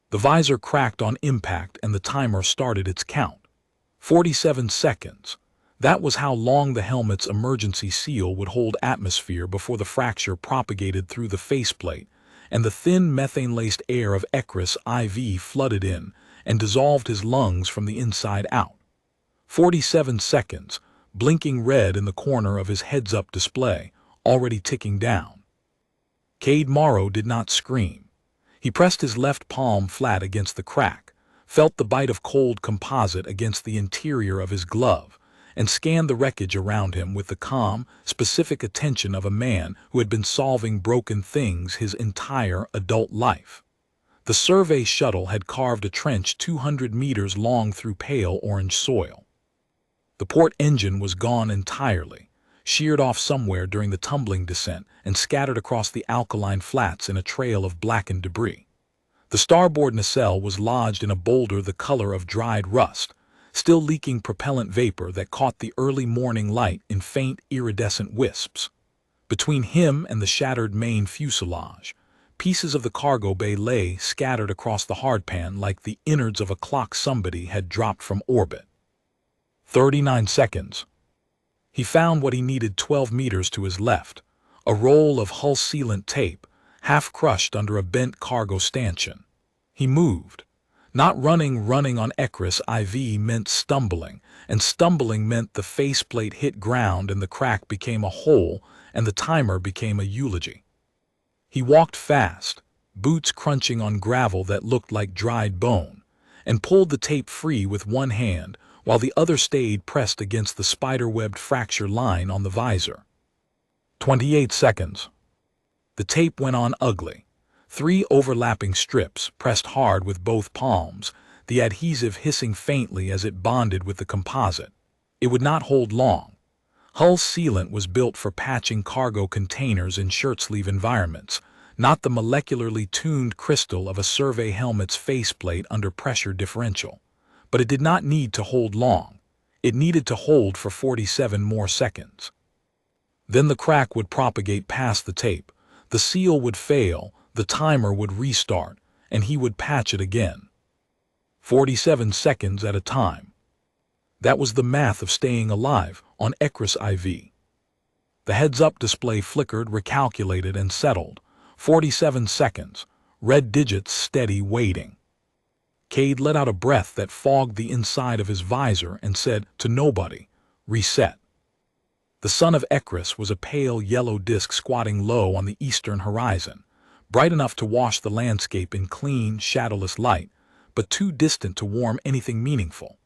The visor cracked on impact and the timer started its count. 47 seconds. That was how long the helmet's emergency seal would hold atmosphere before the fracture propagated through the faceplate, and the thin methane-laced air of Ecris IV flooded in and dissolved his lungs from the inside out. 47 seconds, blinking red in the corner of his heads-up display, already ticking down. Cade Morrow did not scream. He pressed his left palm flat against the crack, felt the bite of cold composite against the interior of his glove, and scanned the wreckage around him with the calm, specific attention of a man who had been solving broken things his entire adult life. The survey shuttle had carved a trench 200 meters long through pale orange soil. The port engine was gone entirely, sheared off somewhere during the tumbling descent and scattered across the alkaline flats in a trail of blackened debris. The starboard nacelle was lodged in a boulder the color of dried rust, still leaking propellant vapor that caught the early morning light in faint iridescent wisps. Between him and the shattered main fuselage, pieces of the cargo bay lay scattered across the hardpan like the innards of a clock somebody had dropped from orbit. 39 seconds. He found what he needed 12 meters to his left, a roll of hull sealant tape, half crushed under a bent cargo stanchion. He moved. Not running on Ecris IV meant stumbling, and stumbling meant the faceplate hit ground and the crack became a hole and the timer became a eulogy. He walked fast, boots crunching on gravel that looked like dried bone, and pulled the tape free with one hand while the other stayed pressed against the spider-webbed fracture line on the visor. 28 seconds. The tape went on ugly. 3 overlapping strips pressed hard with both palms, the adhesive hissing faintly as it bonded with the composite. It would not hold long. Hull sealant was built for patching cargo containers in shirt-sleeve environments, not the molecularly tuned crystal of a survey helmet's faceplate under pressure differential. But it did not need to hold long. It needed to hold for 47 more seconds. Then the crack would propagate past the tape, the seal would fail, the timer would restart, and he would patch it again. 47 seconds at a time. That was the math of staying alive on Ecris IV. The heads-up display flickered, recalculated, and settled. 47 seconds, red digits steady waiting. Cade let out a breath that fogged the inside of his visor and said to nobody, "Reset." The sun of Ecris was a pale yellow disk squatting low on the eastern horizon, bright enough to wash the landscape in clean, shadowless light, but too distant to warm anything meaningful.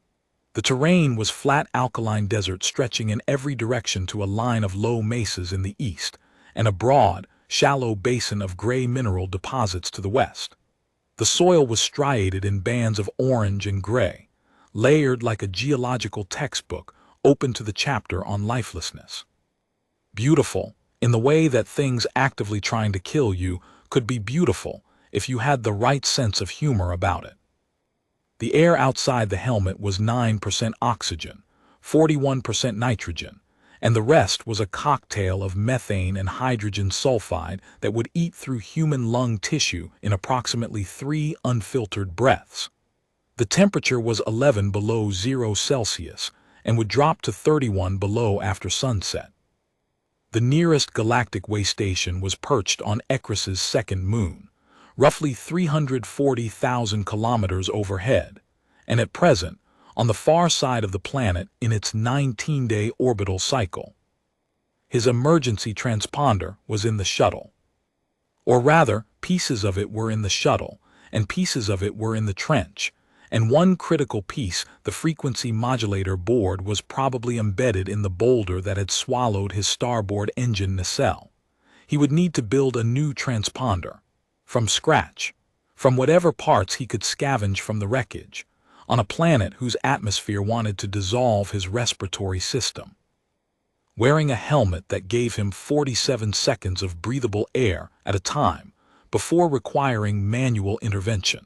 The terrain was flat alkaline desert stretching in every direction to a line of low mesas in the east, and a broad, shallow basin of gray mineral deposits to the west. The soil was striated in bands of orange and gray, layered like a geological textbook open to the chapter on lifelessness. Beautiful, in the way that things actively trying to kill you could be beautiful if you had the right sense of humor about it. The air outside the helmet was 9% oxygen, 41% nitrogen, and the rest was a cocktail of methane and hydrogen sulfide that would eat through human lung tissue in approximately 3 unfiltered breaths. The temperature was 11 below 0 Celsius and would drop to 31 below after sunset. The nearest galactic way station was perched on Ecris's second moon, roughly 340,000 kilometers overhead, and at present, on the far side of the planet in its 19-day orbital cycle. His emergency transponder was in the shuttle. Or rather, pieces of it were in the shuttle, and pieces of it were in the trench, and one critical piece, the frequency modulator board, was probably embedded in the boulder that had swallowed his starboard engine nacelle. He would need to build a new transponder, from scratch, from whatever parts he could scavenge from the wreckage, on a planet whose atmosphere wanted to dissolve his respiratory system. Wearing a helmet that gave him 47 seconds of breathable air at a time before requiring manual intervention.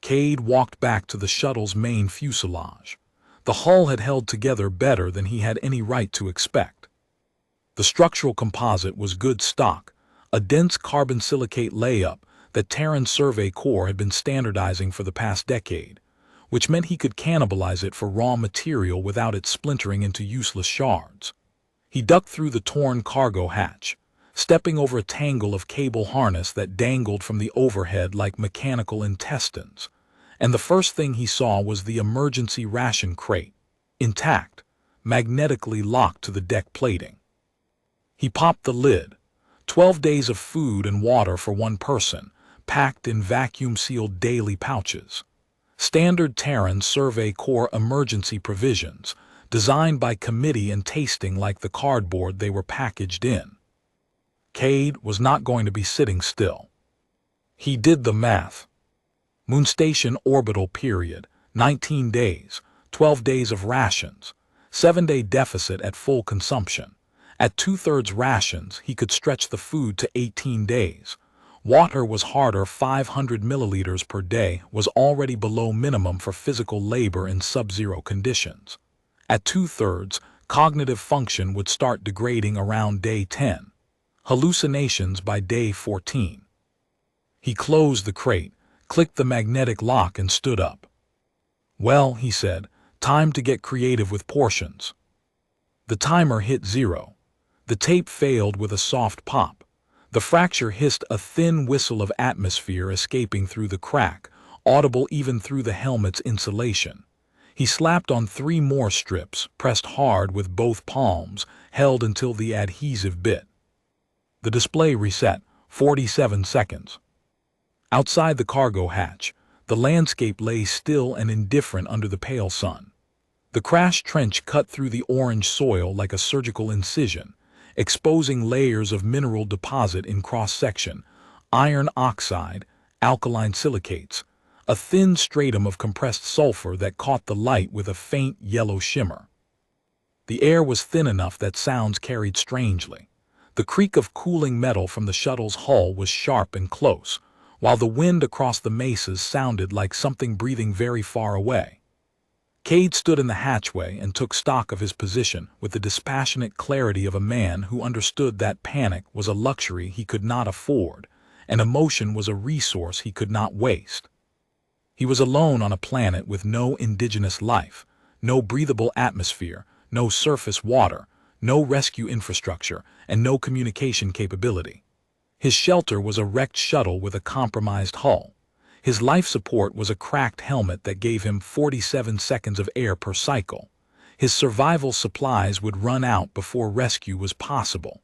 Cade walked back to the shuttle's main fuselage. The hull had held together better than he had any right to expect. The structural composite was good stock, a dense carbon silicate layup that Terran's Survey Corps had been standardizing for the past decade, which meant he could cannibalize it for raw material without it splintering into useless shards. He ducked through the torn cargo hatch, stepping over a tangle of cable harness that dangled from the overhead like mechanical intestines, and the first thing he saw was the emergency ration crate, intact, magnetically locked to the deck plating. He popped the lid. 12 days of food and water for one person, packed in vacuum-sealed daily pouches. Standard Terran Survey Corps emergency provisions, designed by committee and tasting like the cardboard they were packaged in. Cade was not going to be sitting still. He did the math. Moonstation orbital period, 19 days, 12 days of rations, 7-day deficit at full consumption. At 2/3 rations, he could stretch the food to 18 days. Water was harder. 500 milliliters per day was already below minimum for physical labor in sub-zero conditions. At 2/3, cognitive function would start degrading around day 10. Hallucinations by day 14. He closed the crate, clicked the magnetic lock, and stood up. "Well," he said, "time to get creative with portions." The timer hit 0. The tape failed with a soft pop. The fracture hissed, a thin whistle of atmosphere escaping through the crack, audible even through the helmet's insulation. He slapped on 3 more strips, pressed hard with both palms, held until the adhesive bit. The display reset, 47 seconds. Outside the cargo hatch, the landscape lay still and indifferent under the pale sun. The crash trench cut through the orange soil like a surgical incision, exposing layers of mineral deposit in cross-section, iron oxide, alkaline silicates, a thin stratum of compressed sulfur that caught the light with a faint yellow shimmer. The air was thin enough that sounds carried strangely. The creak of cooling metal from the shuttle's hull was sharp and close, while the wind across the mesas sounded like something breathing very far away. Cade stood in the hatchway and took stock of his position with the dispassionate clarity of a man who understood that panic was a luxury he could not afford, and emotion was a resource he could not waste. He was alone on a planet with no indigenous life, no breathable atmosphere, no surface water, no rescue infrastructure, and no communication capability. His shelter was a wrecked shuttle with a compromised hull. His life support was a cracked helmet that gave him 47 seconds of air per cycle. His survival supplies would run out before rescue was possible.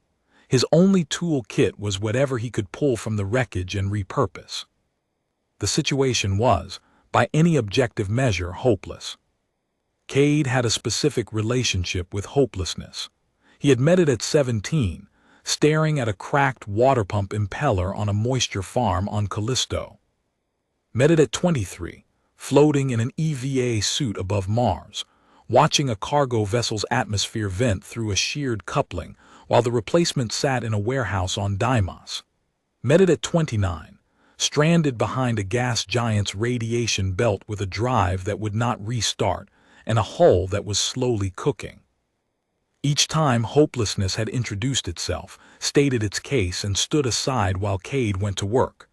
His only tool kit was whatever he could pull from the wreckage and repurpose. The situation was, by any objective measure, hopeless. Cade had a specific relationship with hopelessness. He had met it at 17, staring at a cracked water pump impeller on a moisture farm on Callisto. Met it at 23, floating in an EVA suit above Mars, watching a cargo vessel's atmosphere vent through a sheared coupling while the replacement sat in a warehouse on Deimos. Met it at 29, stranded behind a gas giant's radiation belt with a drive that would not restart and a hull that was slowly cooking. Each time hopelessness had introduced itself, stated its case, and stood aside while Cade went to work.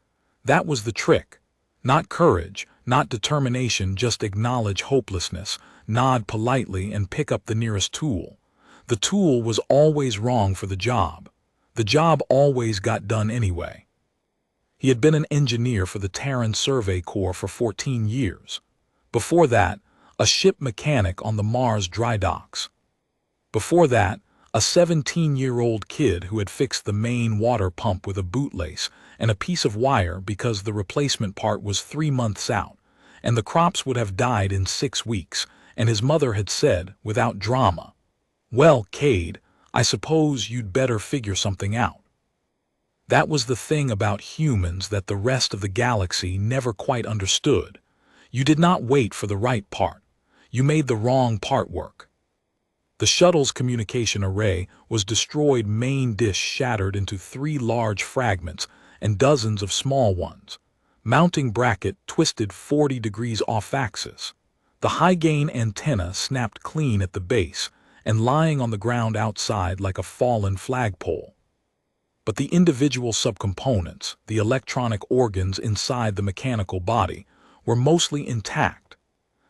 That was the trick. Not courage, not determination, just acknowledge hopelessness, nod politely, and pick up the nearest tool. The tool was always wrong for the job. The job always got done anyway. He had been an engineer for the Terran Survey Corps for 14 years. Before that, a ship mechanic on the Mars dry docks. Before that, a 17-year-old kid who had fixed the main water pump with a bootlace and a piece of wire because the replacement part was 3 months out, and the crops would have died in 6 weeks, and his mother had said, without drama, "Well, Cade, I suppose you'd better figure something out." That was the thing about humans that the rest of the galaxy never quite understood. You did not wait for the right part. You made the wrong part work. The shuttle's communication array was destroyed, main dish shattered into 3 large fragments and dozens of small ones. Mounting bracket twisted 40 degrees off-axis. The high-gain antenna snapped clean at the base and lying on the ground outside like a fallen flagpole. but the individual subcomponents, the electronic organs inside the mechanical body, were mostly intact.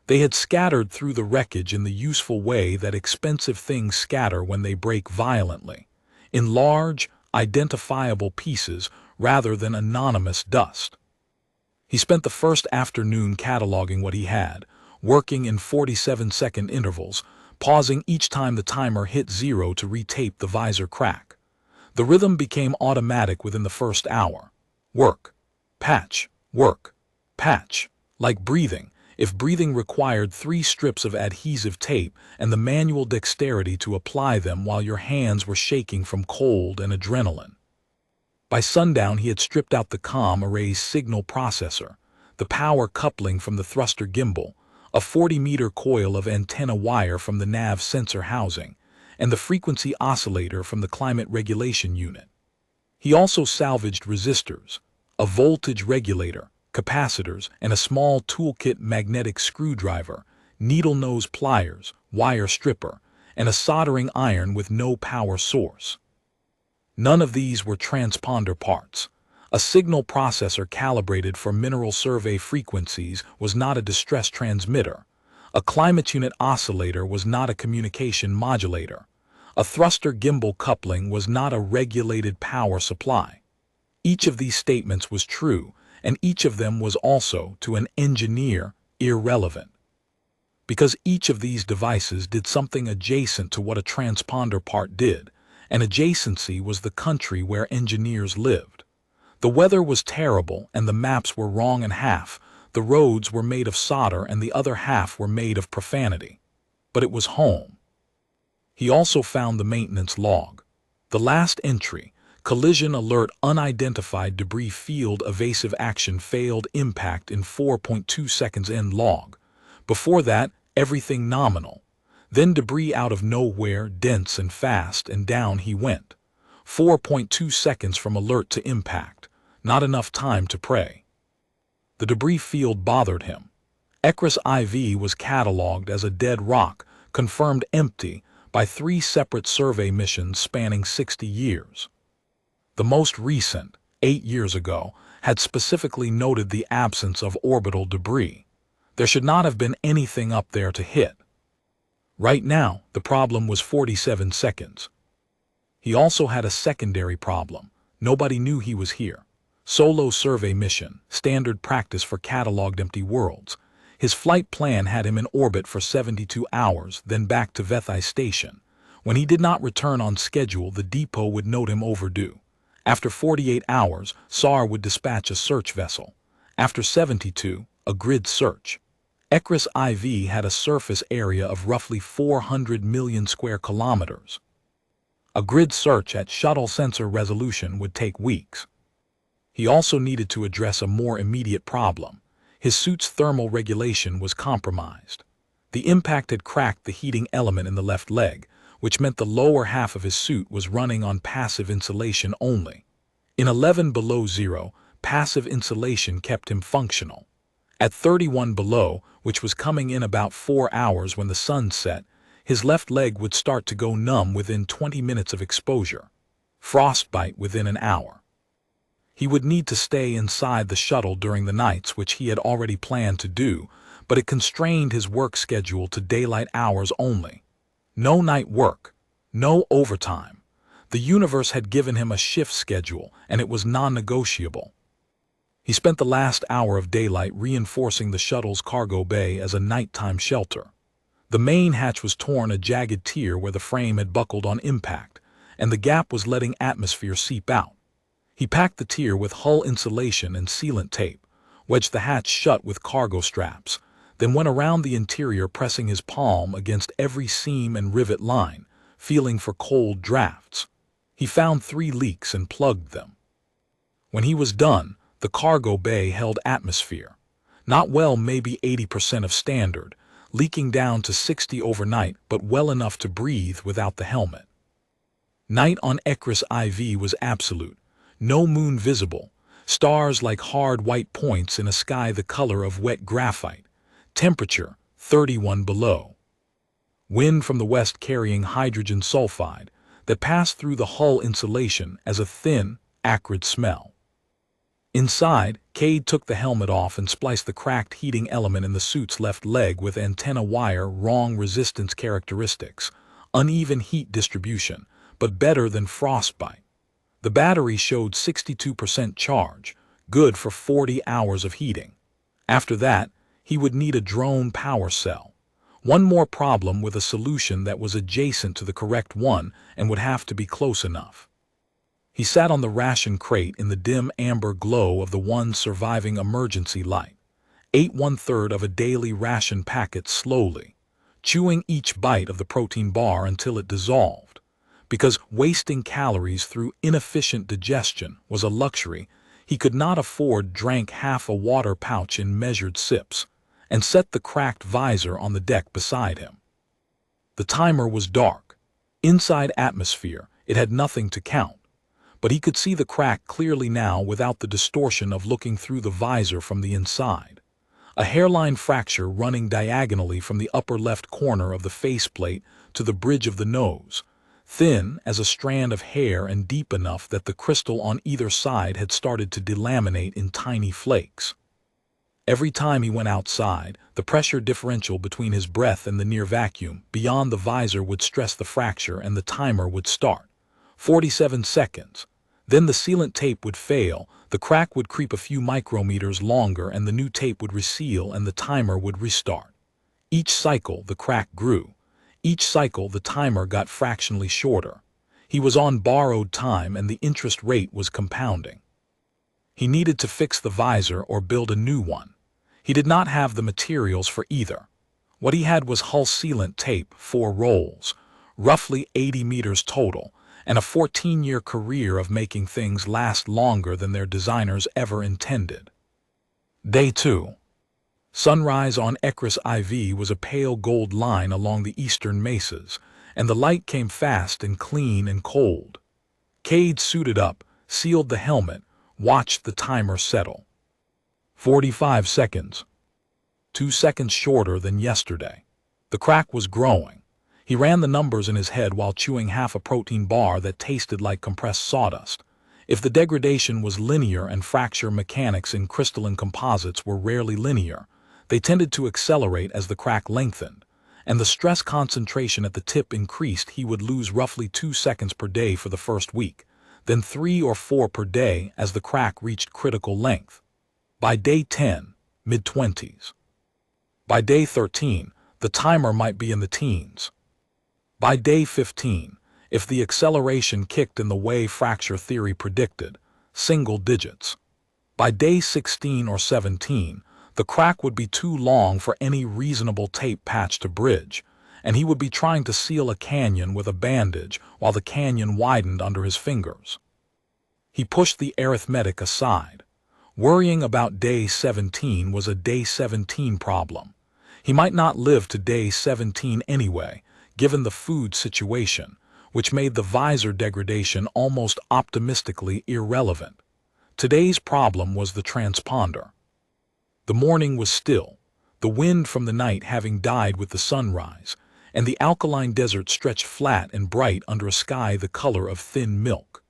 They had scattered through the wreckage in the useful way that expensive things scatter when they break violently, in large, identifiable pieces rather than anonymous dust. He spent the first afternoon cataloging what he had, working in 47-second intervals, pausing each time the timer hit 0 to retape the visor crack. The rhythm became automatic within the first hour. Work, patch, work, patch. Like breathing, if breathing required 3 strips of adhesive tape and the manual dexterity to apply them while your hands were shaking from cold and adrenaline. By sundown, he had stripped out the comm array's signal processor, the power coupling from the thruster gimbal, a 40-meter coil of antenna wire from the nav sensor housing, and the frequency oscillator from the climate regulation unit. He also salvaged resistors, a voltage regulator, capacitors, and a small toolkit magnetic screwdriver, needle nose pliers, wire stripper, and a soldering iron with no power source. None of these were transponder parts. A signal processor calibrated for mineral survey frequencies was not a distress transmitter. A climate unit oscillator was not a communication modulator. A thruster gimbal coupling was not a regulated power supply. Each of these statements was true, and each of them was also, to an engineer, irrelevant. Because each of these devices did something adjacent to what a transponder part did, and adjacency was the country where engineers lived. The weather was terrible and the maps were wrong in half. The roads were made of solder and the other half were made of profanity. But it was home. He also found the maintenance log. The last entry, collision alert unidentified debris field evasive action failed impact in 4.2 seconds end log. Before that, everything nominal. Then debris out of nowhere, dense and fast, and down he went. 4.2 seconds from alert to impact. Not enough time to pray. The debris field bothered him. Ecris IV was cataloged as a dead rock, confirmed empty, by 3 separate survey missions spanning 60 years. The most recent, 8 years ago, had specifically noted the absence of orbital debris. There should not have been anything up there to hit. Right now, the problem was 47 seconds. He also had a secondary problem. Nobody knew he was here. Solo survey mission, standard practice for cataloged empty worlds. His flight plan had him in orbit for 72 hours, then back to Vethai Station. When he did not return on schedule, the depot would note him overdue. After 48 hours, SAR would dispatch a search vessel. After 72, a grid search. Ecris IV had a surface area of roughly 400 million square kilometers. A grid search at shuttle sensor resolution would take weeks. He also needed to address a more immediate problem. His suit's thermal regulation was compromised. The impact had cracked the heating element in the left leg, which meant the lower half of his suit was running on passive insulation only. In 11 below zero, passive insulation kept him functional. At 31 below, which was coming in about 4 hours when the sun set, his left leg would start to go numb within 20 minutes of exposure. Frostbite within an hour. He would need to stay inside the shuttle during the nights, which he had already planned to do, but it constrained his work schedule to daylight hours only. No night work, no overtime. The universe had given him a shift schedule, and it was non-negotiable. He spent the last hour of daylight reinforcing the shuttle's cargo bay as a nighttime shelter. The main hatch was torn a jagged tear where the frame had buckled on impact, and the gap was letting atmosphere seep out. He packed the tier with hull insulation and sealant tape, wedged the hatch shut with cargo straps, then went around the interior pressing his palm against every seam and rivet line, feeling for cold drafts. He found 3 leaks and plugged them. When he was done, the cargo bay held atmosphere. Not well, maybe 80% of standard, leaking down to 60 overnight, but well enough to breathe without the helmet. Night on Ecris IV was absolute. No moon visible. Stars like hard white points in a sky the color of wet graphite. Temperature, 31 below. Wind from the west carrying hydrogen sulfide. that passed through the hull insulation as a thin, acrid smell. Inside, Cade took the helmet off and spliced the cracked heating element in the suit's left leg with antenna wire, wrong resistance characteristics, uneven heat distribution, but better than frostbite. The battery showed 62% charge, good for 40 hours of heating. After that, he would need a drone power cell. One more problem with a solution that was adjacent to the correct one and would have to be close enough. He sat on the ration crate in the dim amber glow of the one surviving emergency light, ate 1/3 of a daily ration packet slowly, chewing each bite of the protein bar until it dissolved. Because wasting calories through inefficient digestion was a luxury, he could not afford, drank half a water pouch in measured sips, and set the cracked visor on the deck beside him. The timer was dark. Inside atmosphere, it had nothing to count, but he could see the crack clearly now without the distortion of looking through the visor from the inside. A hairline fracture running diagonally from the upper left corner of the faceplate to the bridge of the nose, thin as a strand of hair and deep enough that the crystal on either side had started to delaminate in tiny flakes. Every time he went outside, the pressure differential between his breath and the near vacuum beyond the visor would stress the fracture and the timer would start. 47 seconds. Then the sealant tape would fail, the crack would creep a few micrometers longer and the new tape would reseal and the timer would restart. Each cycle the crack grew. Each cycle the timer got fractionally shorter. He was on borrowed time and the interest rate was compounding. He needed to fix the visor or build a new one. He did not have the materials for either. What he had was hull sealant tape, 4 rolls, roughly 80 meters total, and a 14-year career of making things last longer than their designers ever intended. Day 2. Sunrise on Ecris IV was a pale gold line along the eastern mesas, and the light came fast and clean and cold. Cade suited up, sealed the helmet, watched the timer settle. 45 seconds. 2 seconds shorter than yesterday. The crack was growing. He ran the numbers in his head while chewing half a protein bar that tasted like compressed sawdust. If the degradation was linear and fracture mechanics in crystalline composites were rarely linear, they tended to accelerate as the crack lengthened, and the stress concentration at the tip increased. He would lose roughly 2 seconds per day for the first week, then 3 or 4 per day as the crack reached critical length. By day 10, mid-20s. By day 13, the timer might be in the teens. By day 15, if the acceleration kicked in the way fracture theory predicted, single digits. By day 16 or 17, the crack would be too long for any reasonable tape patch to bridge, and he would be trying to seal a canyon with a bandage while the canyon widened under his fingers. He pushed the arithmetic aside. Worrying about day 17 was a day 17 problem. He might not live to day 17 anyway, given the food situation, which made the visor degradation almost optimistically irrelevant. Today's problem was the transponder. The morning was still, the wind from the night having died with the sunrise, and the alkaline desert stretched flat and bright under a sky the color of thin milk.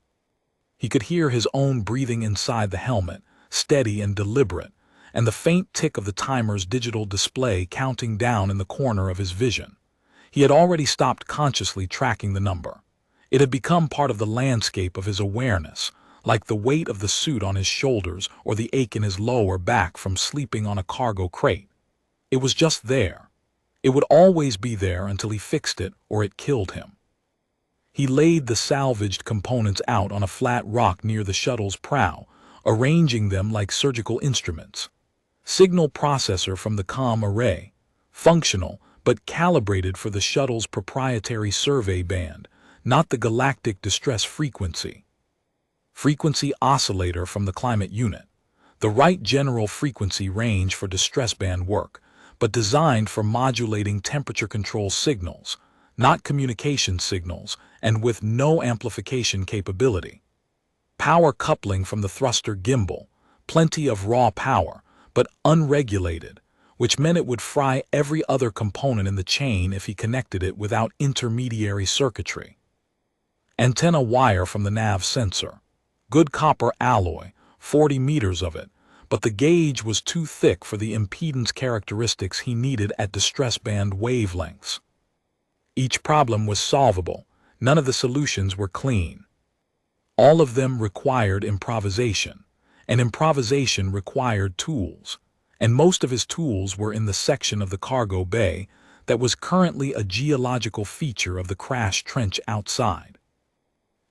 He could hear his own breathing inside the helmet, steady and deliberate, and the faint tick of the timer's digital display counting down in the corner of his vision. He had already stopped consciously tracking the number. It had become part of the landscape of his awareness, like the weight of the suit on his shoulders or the ache in his lower back from sleeping on a cargo crate. It was just there. It would always be there until he fixed it or it killed him. He laid the salvaged components out on a flat rock near the shuttle's prow, arranging them like surgical instruments. Signal processor from the comm array, functional but calibrated for the shuttle's proprietary survey band, not the galactic distress frequency. Frequency oscillator from the climate unit, the right general frequency range for distress band work, but designed for modulating temperature control signals, not communication signals, and with no amplification capability. Power coupling from the thruster gimbal, plenty of raw power, but unregulated, which meant it would fry every other component in the chain if he connected it without intermediary circuitry. Antenna wire from the nav sensor. Good copper alloy, 40 meters of it, but the gauge was too thick for the impedance characteristics he needed at distress band wavelengths. Each problem was solvable. None of the solutions were clean. All of them required improvisation, and improvisation required tools, and most of his tools were in the section of the cargo bay that was currently a geological feature of the crash trench outside.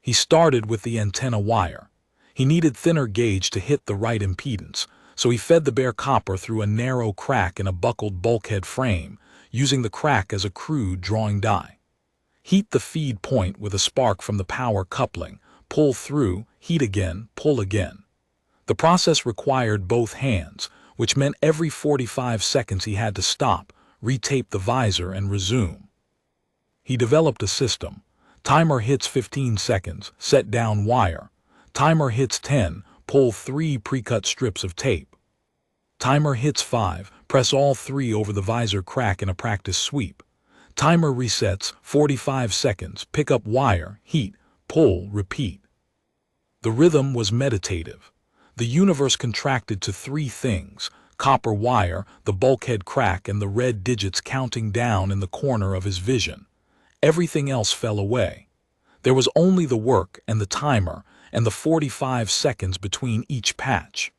He started with the antenna wire. He needed thinner gauge to hit the right impedance, so he fed the bare copper through a narrow crack in a buckled bulkhead frame, using the crack as a crude drawing die. Heat the feed point with a spark from the power coupling, pull through, heat again, pull again. The process required both hands, which meant every 45 seconds he had to stop, retape the visor, and resume. He developed a system. Timer hits 15 seconds, set down wire. Timer hits 10, pull 3 pre-cut strips of tape. Timer hits 5, press all 3 over the visor crack in a practice sweep. Timer resets, 45 seconds, pick up wire, heat, pull, repeat. The rhythm was meditative. The universe contracted to 3 things: copper wire, the bulkhead crack, and the red digits counting down in the corner of his vision. Everything else fell away. There was only the work and the timer and the 45 seconds between each patch.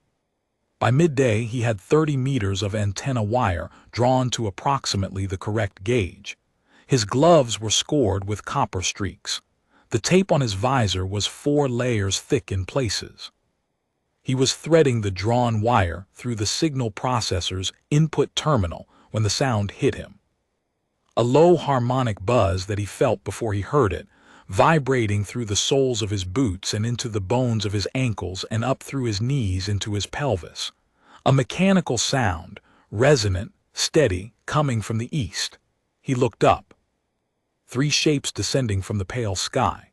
By midday, he had 30 meters of antenna wire drawn to approximately the correct gauge. His gloves were scored with copper streaks. The tape on his visor was 4 layers thick in places. He was threading the drawn wire through the signal processor's input terminal when the sound hit him. A low harmonic buzz that he felt before he heard it, vibrating through the soles of his boots and into the bones of his ankles and up through his knees into his pelvis. A mechanical sound, resonant, steady, coming from the east. He looked up. 3 shapes descending from the pale sky,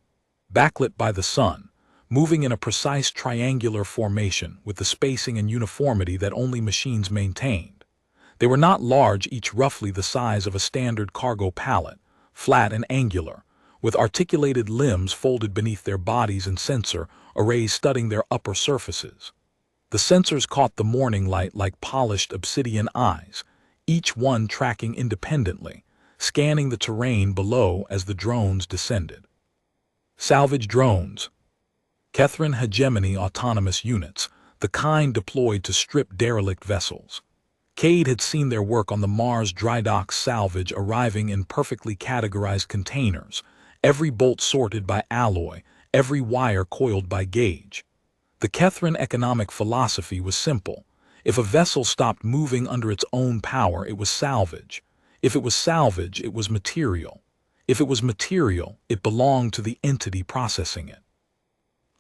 backlit by the sun, moving in a precise triangular formation with the spacing and uniformity that only machines maintained. They were not large, each roughly the size of a standard cargo pallet, flat and angular, with articulated limbs folded beneath their bodies and sensor arrays studding their upper surfaces. The sensors caught the morning light like polished obsidian eyes, each one tracking independently, scanning the terrain below as the drones descended. Salvage drones. Kethrin hegemony autonomous units, the kind deployed to strip derelict vessels. Cade had seen their work on the Mars dry dock salvage, arriving in perfectly categorized containers, every bolt sorted by alloy, every wire coiled by gauge. The Kethrin economic philosophy was simple. If a vessel stopped moving under its own power, it was salvage. If it was salvage, it was material. If it was material, it belonged to the entity processing it.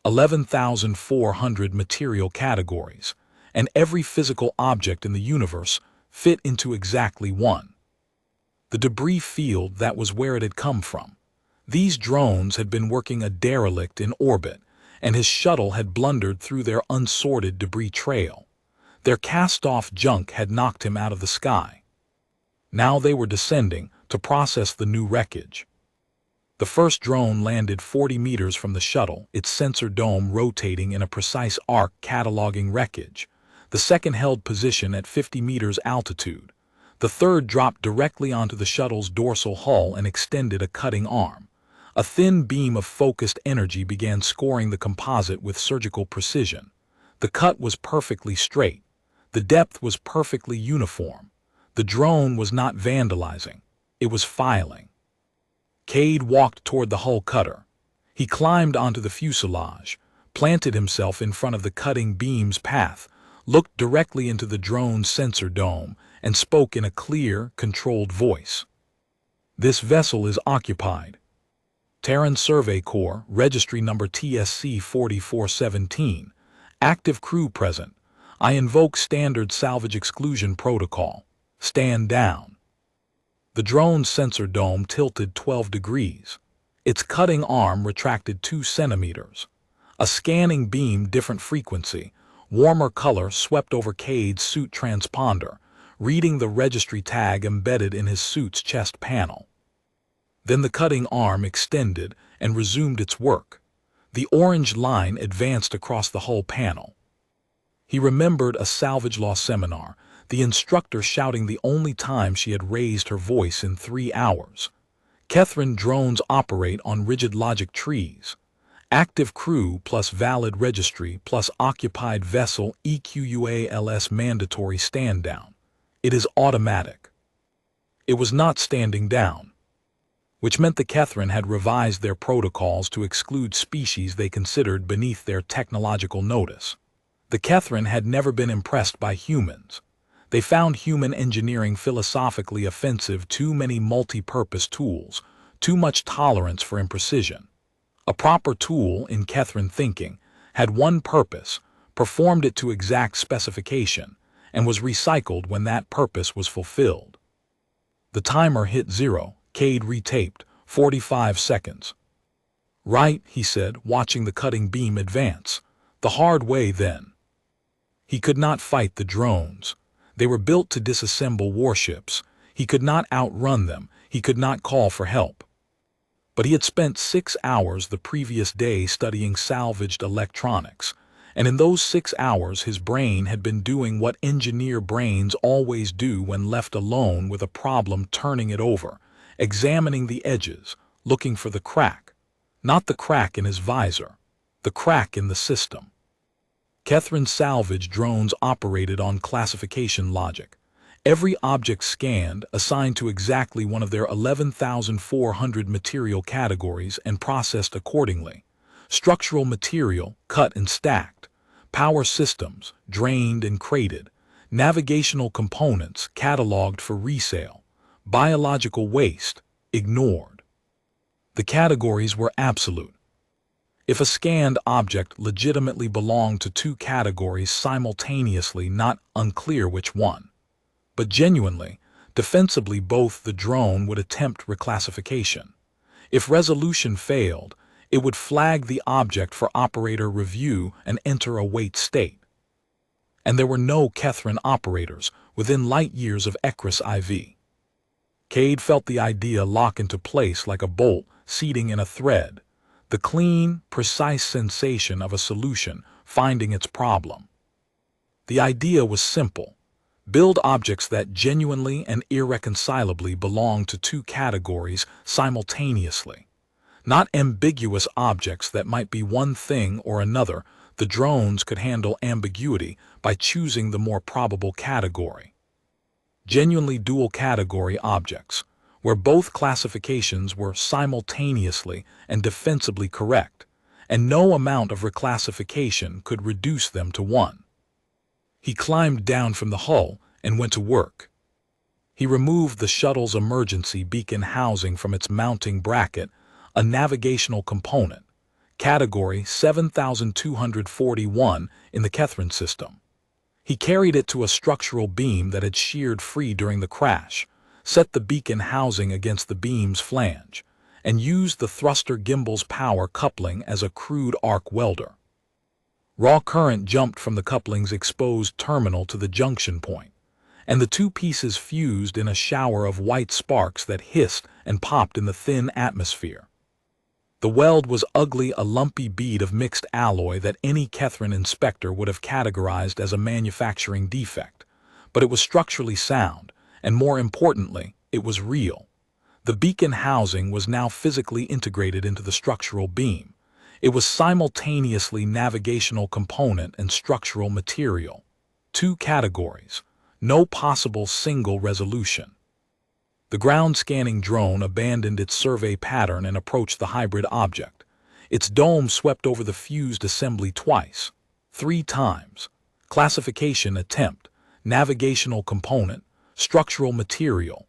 11,400 material categories, and every physical object in the universe fit into exactly one. The debris field, that was where it had come from. These drones had been working a derelict in orbit, and his shuttle had blundered through their unsorted debris trail. Their cast-off junk had knocked him out of the sky. Now they were descending to process the new wreckage. The first drone landed 40 meters from the shuttle, its sensor dome rotating in a precise arc cataloging wreckage. The second held position at 50 meters altitude. The third dropped directly onto the shuttle's dorsal hull and extended a cutting arm. A thin beam of focused energy began scoring the composite with surgical precision. The cut was perfectly straight. The depth was perfectly uniform. The drone was not vandalizing. It was filing. Cade walked toward the hull cutter. He climbed onto the fuselage, planted himself in front of the cutting beam's path, looked directly into the drone's sensor dome, and spoke in a clear, controlled voice. "This vessel is occupied. Terran Survey Corps, registry number TSC 4417. Active crew present. I invoke standard salvage exclusion protocol. Stand down." The drone's sensor dome tilted 12 degrees. Its cutting arm retracted 2 centimeters. A scanning beam, different frequency, warmer color swept over Cade's suit transponder, reading the registry tag embedded in his suit's chest panel. Then the cutting arm extended, and resumed its work. The orange line advanced across the hull panel. He remembered a salvage law seminar, the instructor shouting the only time she had raised her voice in 3 hours. Kethrin drones operate on rigid logic trees. Active crew plus valid registry plus occupied vessel EQUALS mandatory stand down. It is automatic. It was not standing down, which meant the Kethrin had revised their protocols to exclude species they considered beneath their technological notice. The Kethrin had never been impressed by humans. They found human engineering philosophically offensive, too many multi-purpose tools, too much tolerance for imprecision. A proper tool, in Kethrin thinking, had one purpose, performed it to exact specification, and was recycled when that purpose was fulfilled. The timer hit 0, Cade retaped, 45 seconds. Right, he said, watching the cutting beam advance. The hard way, then. He could not fight the drones. They were built to disassemble warships. He could not outrun them. He could not call for help. But he had spent 6 hours the previous day studying salvaged electronics, and in those 6 hours his brain had been doing what engineer brains always do when left alone with a problem, turning it over, examining the edges, looking for the crack. Not the crack in his visor, the crack in the system. Kethrin's salvage drones operated on classification logic. Every object scanned, assigned to exactly one of their 11,400 material categories and processed accordingly. Structural material, cut and stacked. Power systems, drained and crated. Navigational components, cataloged for resale. Biological waste, ignored. The categories were absolute. If a scanned object legitimately belonged to 2 categories simultaneously, not unclear which one, but genuinely, defensibly, both, the drone would attempt reclassification. If resolution failed, it would flag the object for operator review and enter a wait state. And there were no Kethrin operators within light years of Ekris IV. Cade felt the idea lock into place like a bolt seating in a thread, the clean, precise sensation of a solution finding its problem. The idea was simple. Build objects that genuinely and irreconcilably belong to 2 categories simultaneously. Not ambiguous objects that might be one thing or another. The drones could handle ambiguity by choosing the more probable category. Genuinely dual category objects, where both classifications were simultaneously and defensibly correct, and no amount of reclassification could reduce them to one. He climbed down from the hull and went to work. He removed the shuttle's emergency beacon housing from its mounting bracket, a navigational component, category 7241 in the Kethrin system. He carried it to a structural beam that had sheared free during the crash, set the beacon housing against the beam's flange, and used the thruster gimbal's power coupling as a crude arc welder. Raw current jumped from the coupling's exposed terminal to the junction point, and the 2 pieces fused in a shower of white sparks that hissed and popped in the thin atmosphere. The weld was ugly, a lumpy bead of mixed alloy that any Kethrin inspector would have categorized as a manufacturing defect, but it was structurally sound, and more importantly, it was real. The beacon housing was now physically integrated into the structural beam. It was simultaneously navigational component and structural material. 2 categories, no possible single resolution. The ground-scanning drone abandoned its survey pattern and approached the hybrid object. Its dome swept over the fused assembly twice, 3 times. Classification attempt, navigational component, structural material.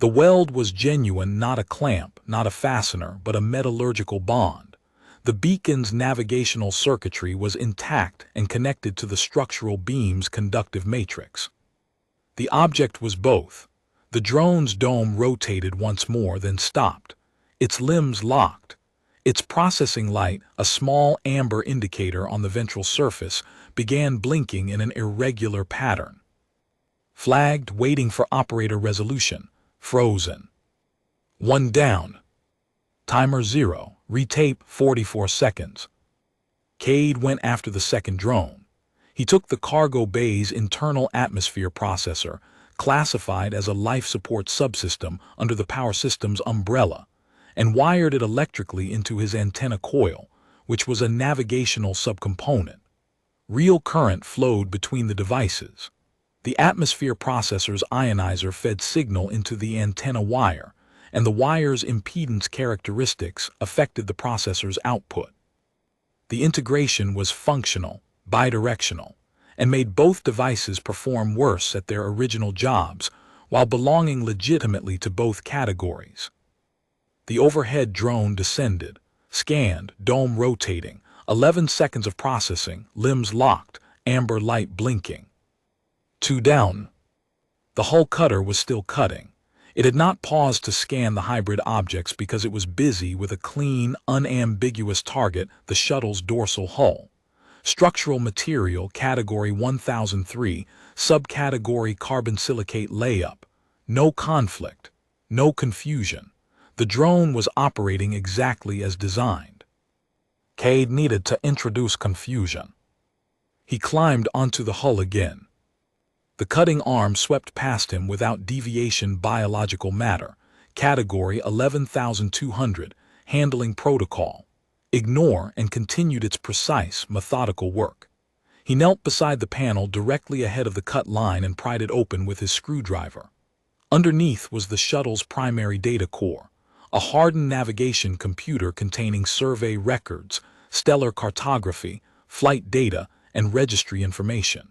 The weld was genuine, not a clamp, not a fastener, but a metallurgical bond. The beacon's navigational circuitry was intact and connected to the structural beam's conductive matrix. The object was both. The drone's dome rotated once more, then stopped. Its limbs locked. Its processing light, a small amber indicator on the ventral surface, began blinking in an irregular pattern. Flagged, waiting for operator resolution. Frozen. 1 down. Timer 0. Retape 44 seconds. Cade went after the second drone. He took the cargo bay's internal atmosphere processor, classified as a life support subsystem under the power system's umbrella, and wired it electrically into his antenna coil, which was a navigational subcomponent. Real current flowed between the devices. The atmosphere processor's ionizer fed signal into the antenna wire, and the wire's impedance characteristics affected the processor's output. The integration was functional, bidirectional, and made both devices perform worse at their original jobs while belonging legitimately to both categories. The overhead drone descended, scanned, dome rotating, 11 seconds of processing, limbs locked, amber light blinking. 2 down. The hull cutter was still cutting. It had not paused to scan the hybrid objects because it was busy with a clean, unambiguous target, the shuttle's dorsal hull. Structural material, Category 1003, Subcategory Carbon Silicate Layup. No conflict, no confusion. The drone was operating exactly as designed. Cade needed to introduce confusion. He climbed onto the hull again. The cutting arm swept past him without deviation. Biological matter, Category 11,200, Handling Protocol. Ignore, and continued its precise, methodical work. He knelt beside the panel directly ahead of the cut line and pried it open with his screwdriver. Underneath was the shuttle's primary data core, a hardened navigation computer containing survey records, stellar cartography, flight data, and registry information.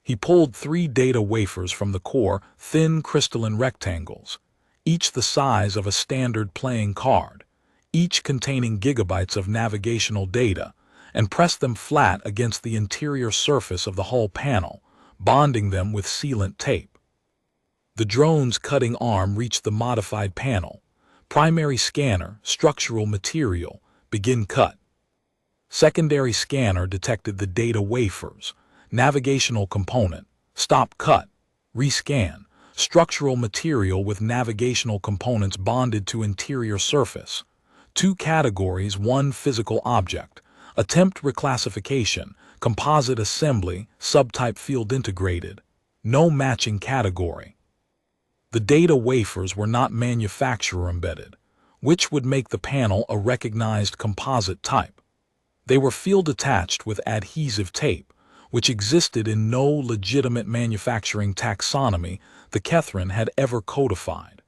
He pulled 3 data wafers from the core, thin crystalline rectangles, each the size of a standard playing card, each containing gigabytes of navigational data, and pressed them flat against the interior surface of the hull panel, bonding them with sealant tape. The drone's cutting arm reached the modified panel. Primary scanner, structural material, begin cut. Secondary scanner detected the data wafers. Navigational component, stop cut, rescan, structural material with navigational components bonded to interior surface. 2 categories, 1 physical object, attempt reclassification, composite assembly, subtype field integrated, no matching category. The data wafers were not manufacturer embedded, which would make the panel a recognized composite type. They were field attached with adhesive tape, which existed in no legitimate manufacturing taxonomy the Kethrin had ever codified.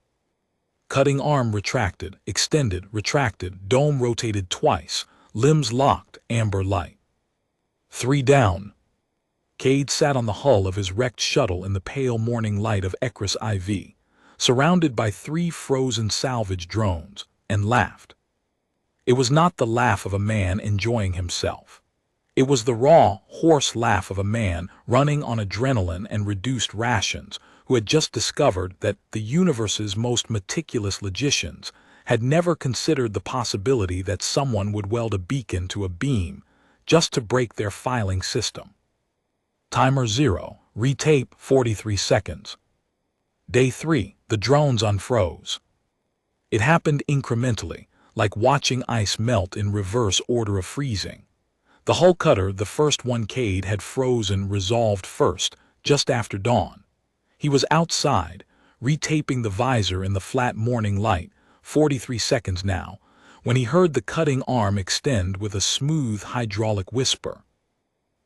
Cutting arm retracted, extended, retracted, dome rotated twice, limbs locked, amber light. 3 down. Cade sat on the hull of his wrecked shuttle in the pale morning light of Ecris IV, surrounded by 3 frozen salvage drones, and laughed. It was not the laugh of a man enjoying himself. It was the raw, hoarse laugh of a man running on adrenaline and reduced rations who had just discovered that the universe's most meticulous logicians had never considered the possibility that someone would weld a beacon to a beam just to break their filing system. Timer 0, retape 43 seconds. Day 3, the drones unfroze. It happened incrementally, like watching ice melt in reverse order of freezing. The hull cutter, the first one Cade had frozen, resolved first, just after dawn. He was outside, retaping the visor in the flat morning light, 43 seconds now, when he heard the cutting arm extend with a smooth hydraulic whisper.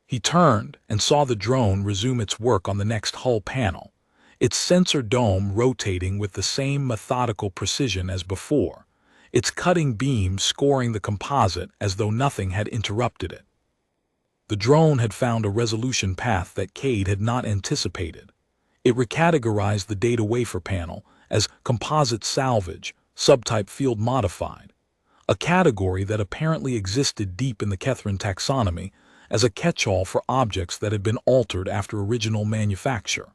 He turned and saw the drone resume its work on the next hull panel, its sensor dome rotating with the same methodical precision as before, its cutting beam scoring the composite as though nothing had interrupted it. The drone had found a resolution path that Cade had not anticipated. It recategorized the data wafer panel as composite salvage, subtype field modified, a category that apparently existed deep in the Kethrin taxonomy as a catch-all for objects that had been altered after original manufacture.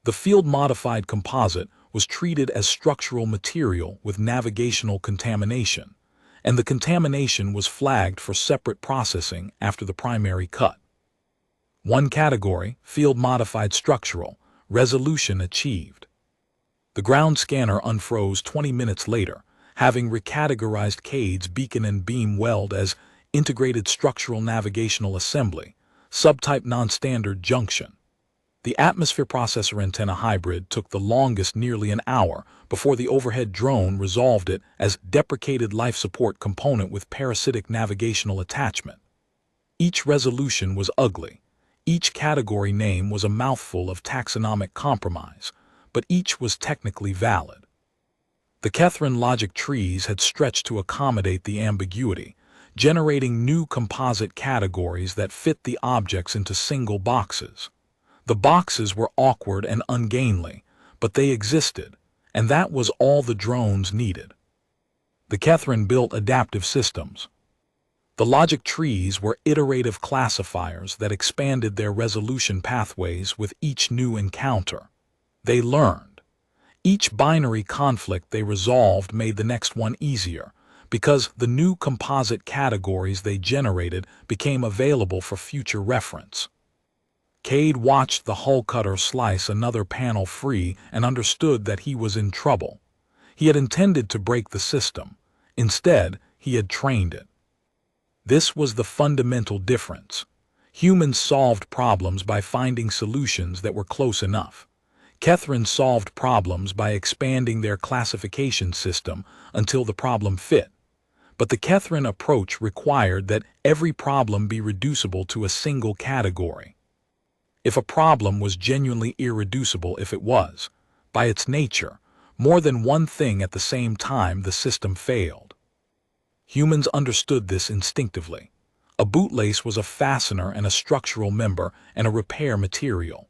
The field-modified composite was treated as structural material with navigational contamination, and the contamination was flagged for separate processing after the primary cut. 1 category, field-modified structural, resolution achieved. The ground scanner unfroze 20 minutes later, having recategorized CADE's beacon and beam weld as Integrated Structural Navigational Assembly, Subtype Non-Standard Junction. The atmosphere processor antenna hybrid took the longest, nearly an hour, before the overhead drone resolved it as deprecated life support component with parasitic navigational attachment. Each resolution was ugly. Each category name was a mouthful of taxonomic compromise, but each was technically valid. The Kethrin logic trees had stretched to accommodate the ambiguity, generating new composite categories that fit the objects into single boxes. The boxes were awkward and ungainly, but they existed, and that was all the drones needed. The Kethrin built adaptive systems. The logic trees were iterative classifiers that expanded their resolution pathways with each new encounter. They learned. Each binary conflict they resolved made the next one easier, because the new composite categories they generated became available for future reference. Cade watched the hull cutter slice another panel free and understood that he was in trouble. He had intended to break the system. Instead, he had trained it. This was the fundamental difference. Humans solved problems by finding solutions that were close enough. Kethrin solved problems by expanding their classification system until the problem fit. But the Kethrin approach required that every problem be reducible to a single category. If a problem was genuinely irreducible, if it was, by its nature, more than one thing at the same time, the system failed. Humans understood this instinctively. A bootlace was a fastener and a structural member and a repair material.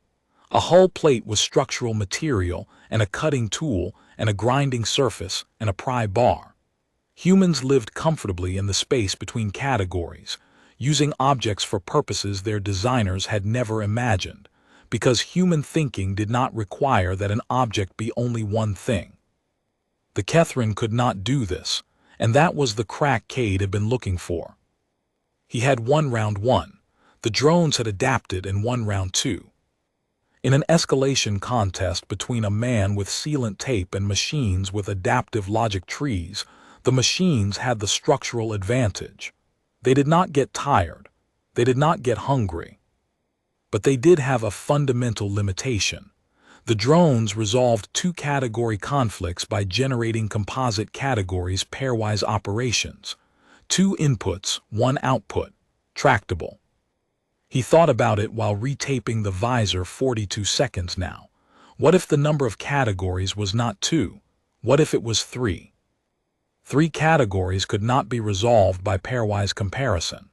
A hull plate was structural material and a cutting tool and a grinding surface and a pry bar. Humans lived comfortably in the space between categories, using objects for purposes their designers had never imagined, because human thinking did not require that an object be only one thing. The Kethrin could not do this, and that was the crack Cade had been looking for. He had won round one. The drones had adapted and won round two. In an escalation contest between a man with sealant tape and machines with adaptive logic trees, the machines had the structural advantage. They did not get tired. They did not get hungry. But they did have a fundamental limitation. The drones resolved two-category conflicts by generating composite categories pairwise operations. 2 inputs, 1 output. Tractable. He thought about it while retaping the visor 42 seconds now. What if the number of categories was not 2? What if it was 3? 3 categories could not be resolved by pairwise comparison.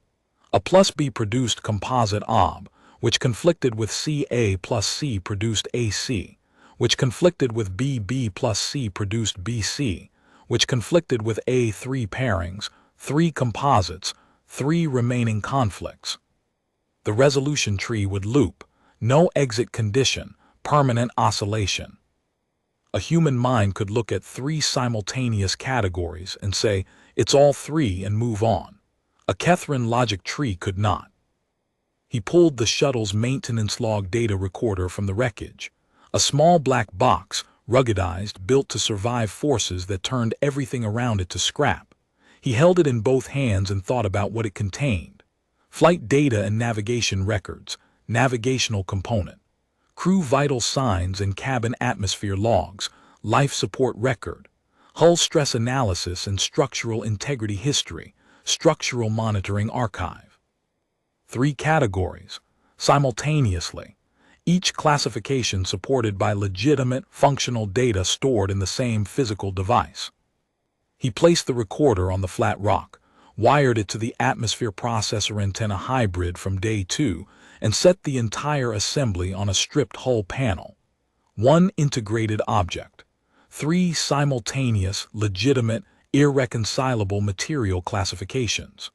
A plus B produced composite OB, which conflicted with CA plus C produced AC, which conflicted with BB plus C produced BC, which conflicted with A3 pairings, 3 composites, 3 remaining conflicts. The resolution tree would loop, no exit condition, permanent oscillation. A human mind could look at 3 simultaneous categories and say, it's all 3 and move on. A Kethrin logic tree could not. He pulled the shuttle's maintenance log data recorder from the wreckage. A small black box, ruggedized, built to survive forces that turned everything around it to scrap. He held it in both hands and thought about what it contained. Flight data and navigation records, navigational component. Crew vital signs and cabin atmosphere logs, life support record, hull stress analysis and structural integrity history, structural monitoring archive. 3 categories, simultaneously, each classification supported by legitimate, functional data stored in the same physical device. He placed the recorder on the flat rock, wired it to the atmosphere processor antenna hybrid from day 2, and set the entire assembly on a stripped hull panel. 1 integrated object. 3 simultaneous, legitimate, irreconcilable material classifications.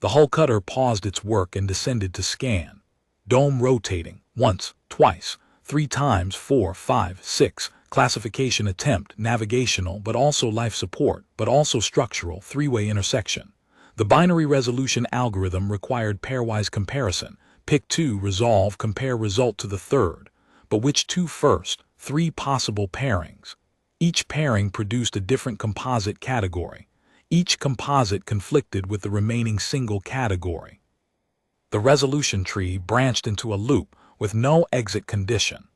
The hull cutter paused its work and descended to scan. Dome rotating, once, twice, 3 times, 4, 5, 6, classification attempt, navigational, but also life support, but also structural, 3-way intersection. The binary resolution algorithm required pairwise comparison. Pick 2, resolve, compare result to the third. But which 2 first? 3 possible pairings. Each pairing produced a different composite category. Each composite conflicted with the remaining single category. The resolution tree branched into a loop with no exit condition.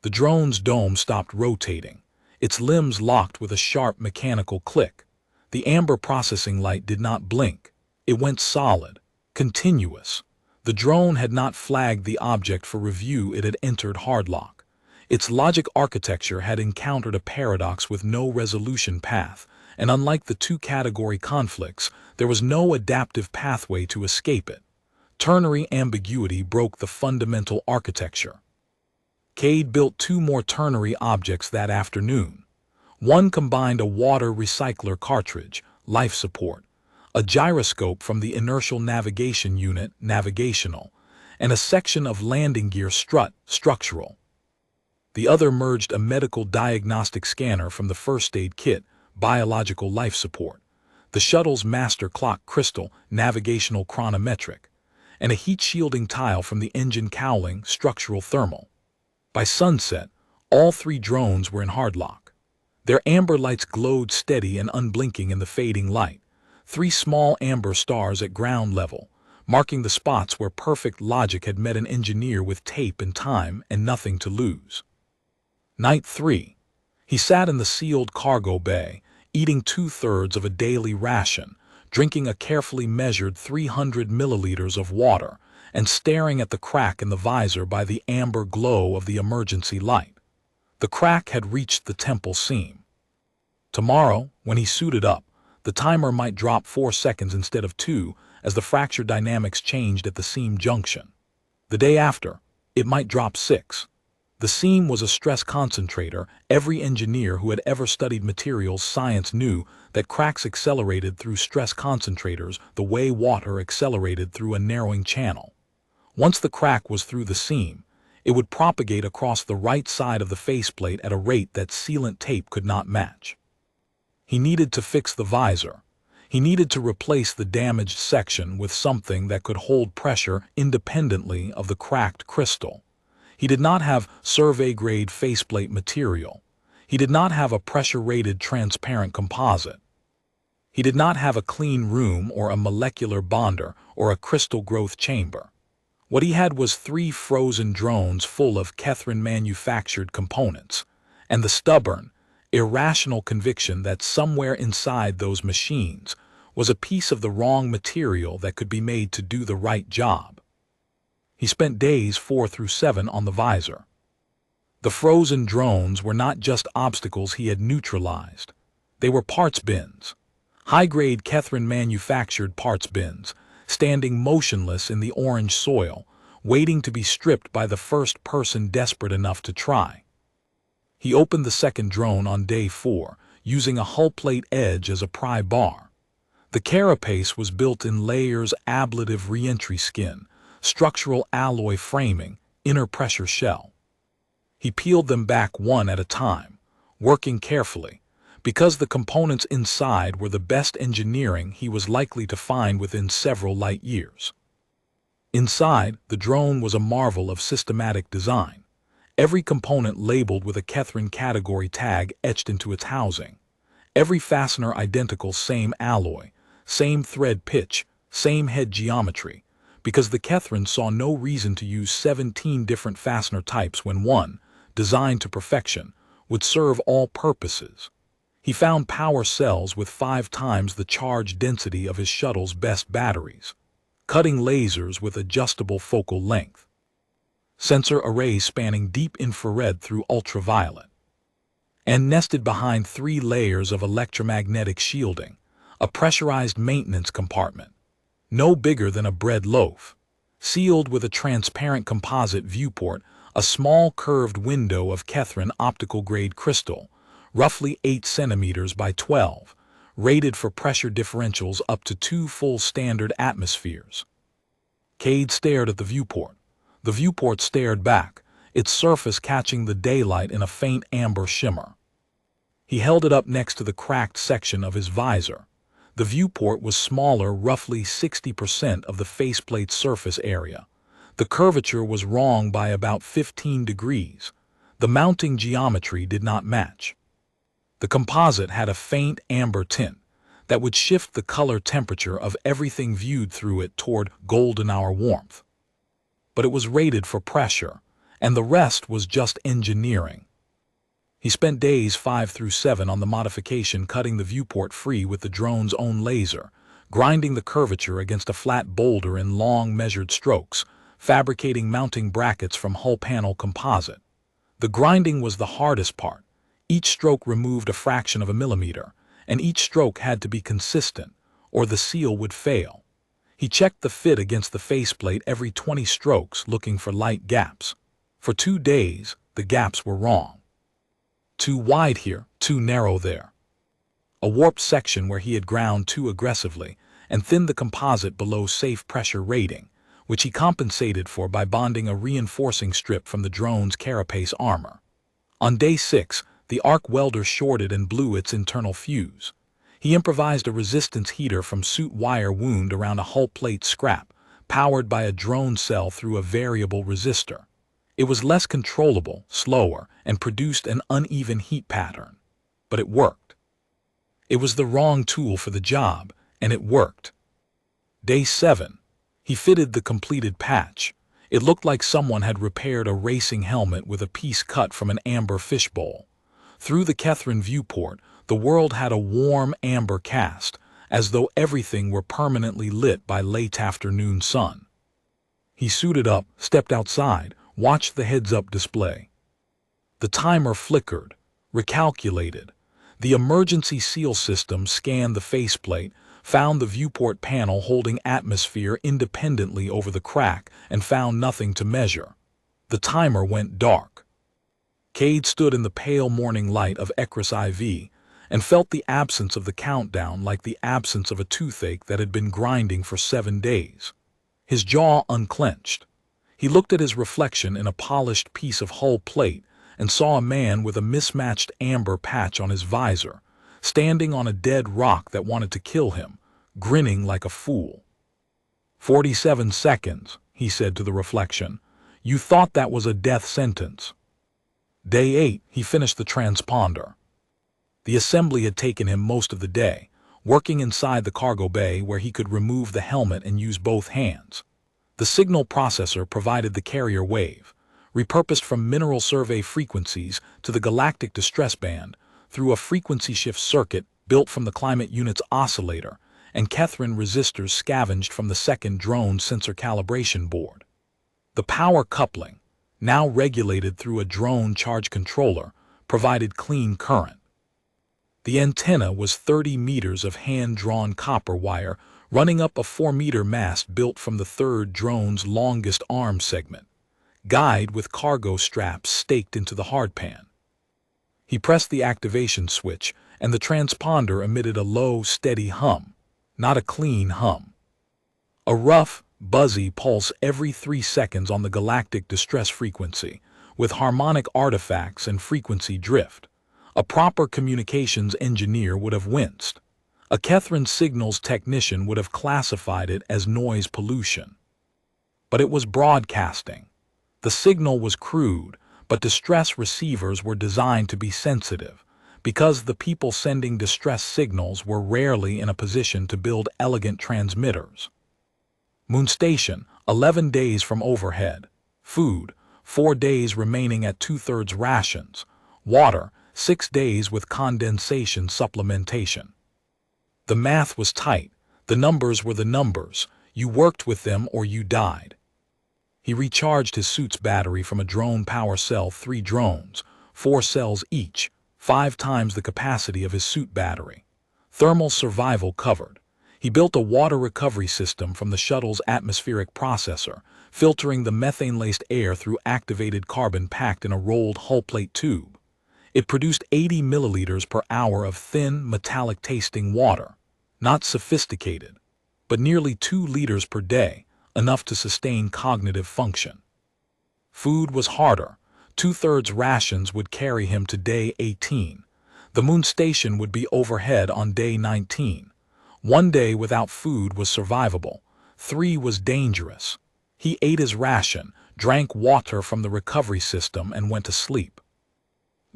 The drone's dome stopped rotating. Its limbs locked with a sharp mechanical click. The amber processing light did not blink. It went solid, continuous. The drone had not flagged the object for review, it had entered hardlock. Its logic architecture had encountered a paradox with no resolution path, and unlike the two-category conflicts, there was no adaptive pathway to escape it. Ternary ambiguity broke the fundamental architecture. Cade built two more ternary objects that afternoon. One combined a water recycler cartridge, life support, a gyroscope from the inertial navigation unit, navigational, and a section of landing gear strut, structural. The other merged a medical diagnostic scanner from the first aid kit, biological life support, the shuttle's master clock crystal, navigational chronometric, and a heat-shielding tile from the engine cowling, structural thermal. By sunset, all three drones were in hardlock. Their amber lights glowed steady and unblinking in the fading light, three small amber stars at ground level, marking the spots where perfect logic had met an engineer with tape and time and nothing to lose. Night 3. He sat in the sealed cargo bay, eating 2/3 of a daily ration, drinking a carefully measured 300 milliliters of water, and staring at the crack in the visor by the amber glow of the emergency light. The crack had reached the temple seam. Tomorrow, when he suited up, the timer might drop 4 seconds instead of 2 as the fracture dynamics changed at the seam junction. The day after, it might drop 6. The seam was a stress concentrator. Every engineer who had ever studied materials science knew that cracks accelerated through stress concentrators the way water accelerated through a narrowing channel. Once the crack was through the seam, it would propagate across the right side of the faceplate at a rate that sealant tape could not match. He needed to fix the visor. He needed to replace the damaged section with something that could hold pressure independently of the cracked crystal. He did not have survey-grade faceplate material. He did not have a pressure-rated transparent composite. He did not have a clean room or a molecular bonder or a crystal growth chamber. What he had was 3 frozen drones full of Kethrin-manufactured components, and the stubborn, irrational conviction that somewhere inside those machines was a piece of the wrong material that could be made to do the right job. He spent days 4 through 7 on the visor. The frozen drones were not just obstacles he had neutralized. They were parts bins. High-grade Kethrin-manufactured parts bins, standing motionless in the orange soil, waiting to be stripped by the first person desperate enough to try. He opened the second drone on day 4, using a hull plate edge as a pry bar. The carapace was built in layers: ablative reentry skin, structural alloy framing, inner pressure shell. He peeled them back one at a time, working carefully, because the components inside were the best engineering he was likely to find within several light years. Inside, the drone was a marvel of systematic design. Every component labeled with a Kethrin category tag etched into its housing. Every fastener identical, same alloy, same thread pitch, same head geometry, because the Kethrin saw no reason to use 17 different fastener types when one, designed to perfection, would serve all purposes. He found power cells with 5 times the charge density of his shuttle's best batteries, cutting lasers with adjustable focal length, sensor arrays spanning deep infrared through ultraviolet, and nested behind 3 layers of electromagnetic shielding, a pressurized maintenance compartment, no bigger than a bread loaf, sealed with a transparent composite viewport, a small curved window of Kethrin optical-grade crystal, roughly 8 centimeters by 12, rated for pressure differentials up to 2 full standard atmospheres. Cade stared at the viewport. The viewport stared back, its surface catching the daylight in a faint amber shimmer. He held it up next to the cracked section of his visor. The viewport was smaller, roughly 60% of the faceplate's surface area. The curvature was wrong by about 15 degrees. The mounting geometry did not match. The composite had a faint amber tint that would shift the color temperature of everything viewed through it toward golden hour warmth. But it was rated for pressure, and the rest was just engineering. He spent days 5 through 7 on the modification, cutting the viewport free with the drone's own laser, grinding the curvature against a flat boulder in long measured strokes, fabricating mounting brackets from hull panel composite. The grinding was the hardest part. Each stroke removed a fraction of a millimeter, and each stroke had to be consistent, or the seal would fail. He checked the fit against the faceplate every 20 strokes, looking for light gaps. For 2 days, the gaps were wrong. Too wide here, too narrow there. A warped section where he had ground too aggressively and thinned the composite below safe pressure rating, which he compensated for by bonding a reinforcing strip from the drone's carapace armor. On day 6, the arc welder shorted and blew its internal fuse. He improvised a resistance heater from suit wire wound around a hull plate scrap, powered by a drone cell through a variable resistor. It was less controllable, slower, and produced an uneven heat pattern. But it worked. It was the wrong tool for the job, and it worked. Day 7. He fitted the completed patch. It looked like someone had repaired a racing helmet with a piece cut from an amber fishbowl. Through the Kethrin viewport, the world had a warm amber cast, as though everything were permanently lit by late afternoon sun. He suited up, stepped outside, watched the heads-up display. The timer flickered, recalculated. The emergency seal system scanned the faceplate, found the viewport panel holding atmosphere independently over the crack, and found nothing to measure. The timer went dark. Cade stood in the pale morning light of Ecris IV and felt the absence of the countdown like the absence of a toothache that had been grinding for 7 days. His jaw unclenched. He looked at his reflection in a polished piece of hull plate and saw a man with a mismatched amber patch on his visor, standing on a dead rock that wanted to kill him, grinning like a fool. 47 seconds, he said to the reflection. You thought that was a death sentence. Day 8, he finished the transponder. The assembly had taken him most of the day, working inside the cargo bay where he could remove the helmet and use both hands. The signal processor provided the carrier wave, repurposed from mineral survey frequencies to the galactic distress band through a frequency shift circuit built from the climate unit's oscillator and Kethrin resistors scavenged from the second drone sensor calibration board. The power coupling, now regulated through a drone charge controller, provided clean current. The antenna was 30 meters of hand-drawn copper wire running up a 4-meter mast built from the third drone's longest arm segment, guide with cargo straps staked into the hardpan. He pressed the activation switch, and the transponder emitted a low, steady hum, not a clean hum. A rough, buzzy pulse every 3 seconds on the galactic distress frequency, with harmonic artifacts and frequency drift. A proper communications engineer would have winced. A Kethrin signals technician would have classified it as noise pollution. But it was broadcasting. The signal was crude, but distress receivers were designed to be sensitive, because the people sending distress signals were rarely in a position to build elegant transmitters. Moon Station, 11 days from overhead. Food, 4 days remaining at 2/3 rations. Water, 6 days with condensation supplementation. The math was tight. The numbers were the numbers. You worked with them or you died. He recharged his suit's battery from a drone power cell, 3 drones, 4 cells each, 5 times the capacity of his suit battery. Thermal survival covered. He built a water recovery system from the shuttle's atmospheric processor, filtering the methane-laced air through activated carbon packed in a rolled hull plate tube. It produced 80 milliliters per hour of thin, metallic-tasting water. Not sophisticated, but nearly 2 liters per day, enough to sustain cognitive function. Food was harder. 2/3 rations would carry him to day 18. The moon station would be overhead on day 19. 1 day without food was survivable. 3 was dangerous. He ate his ration, drank water from the recovery system, and went to sleep.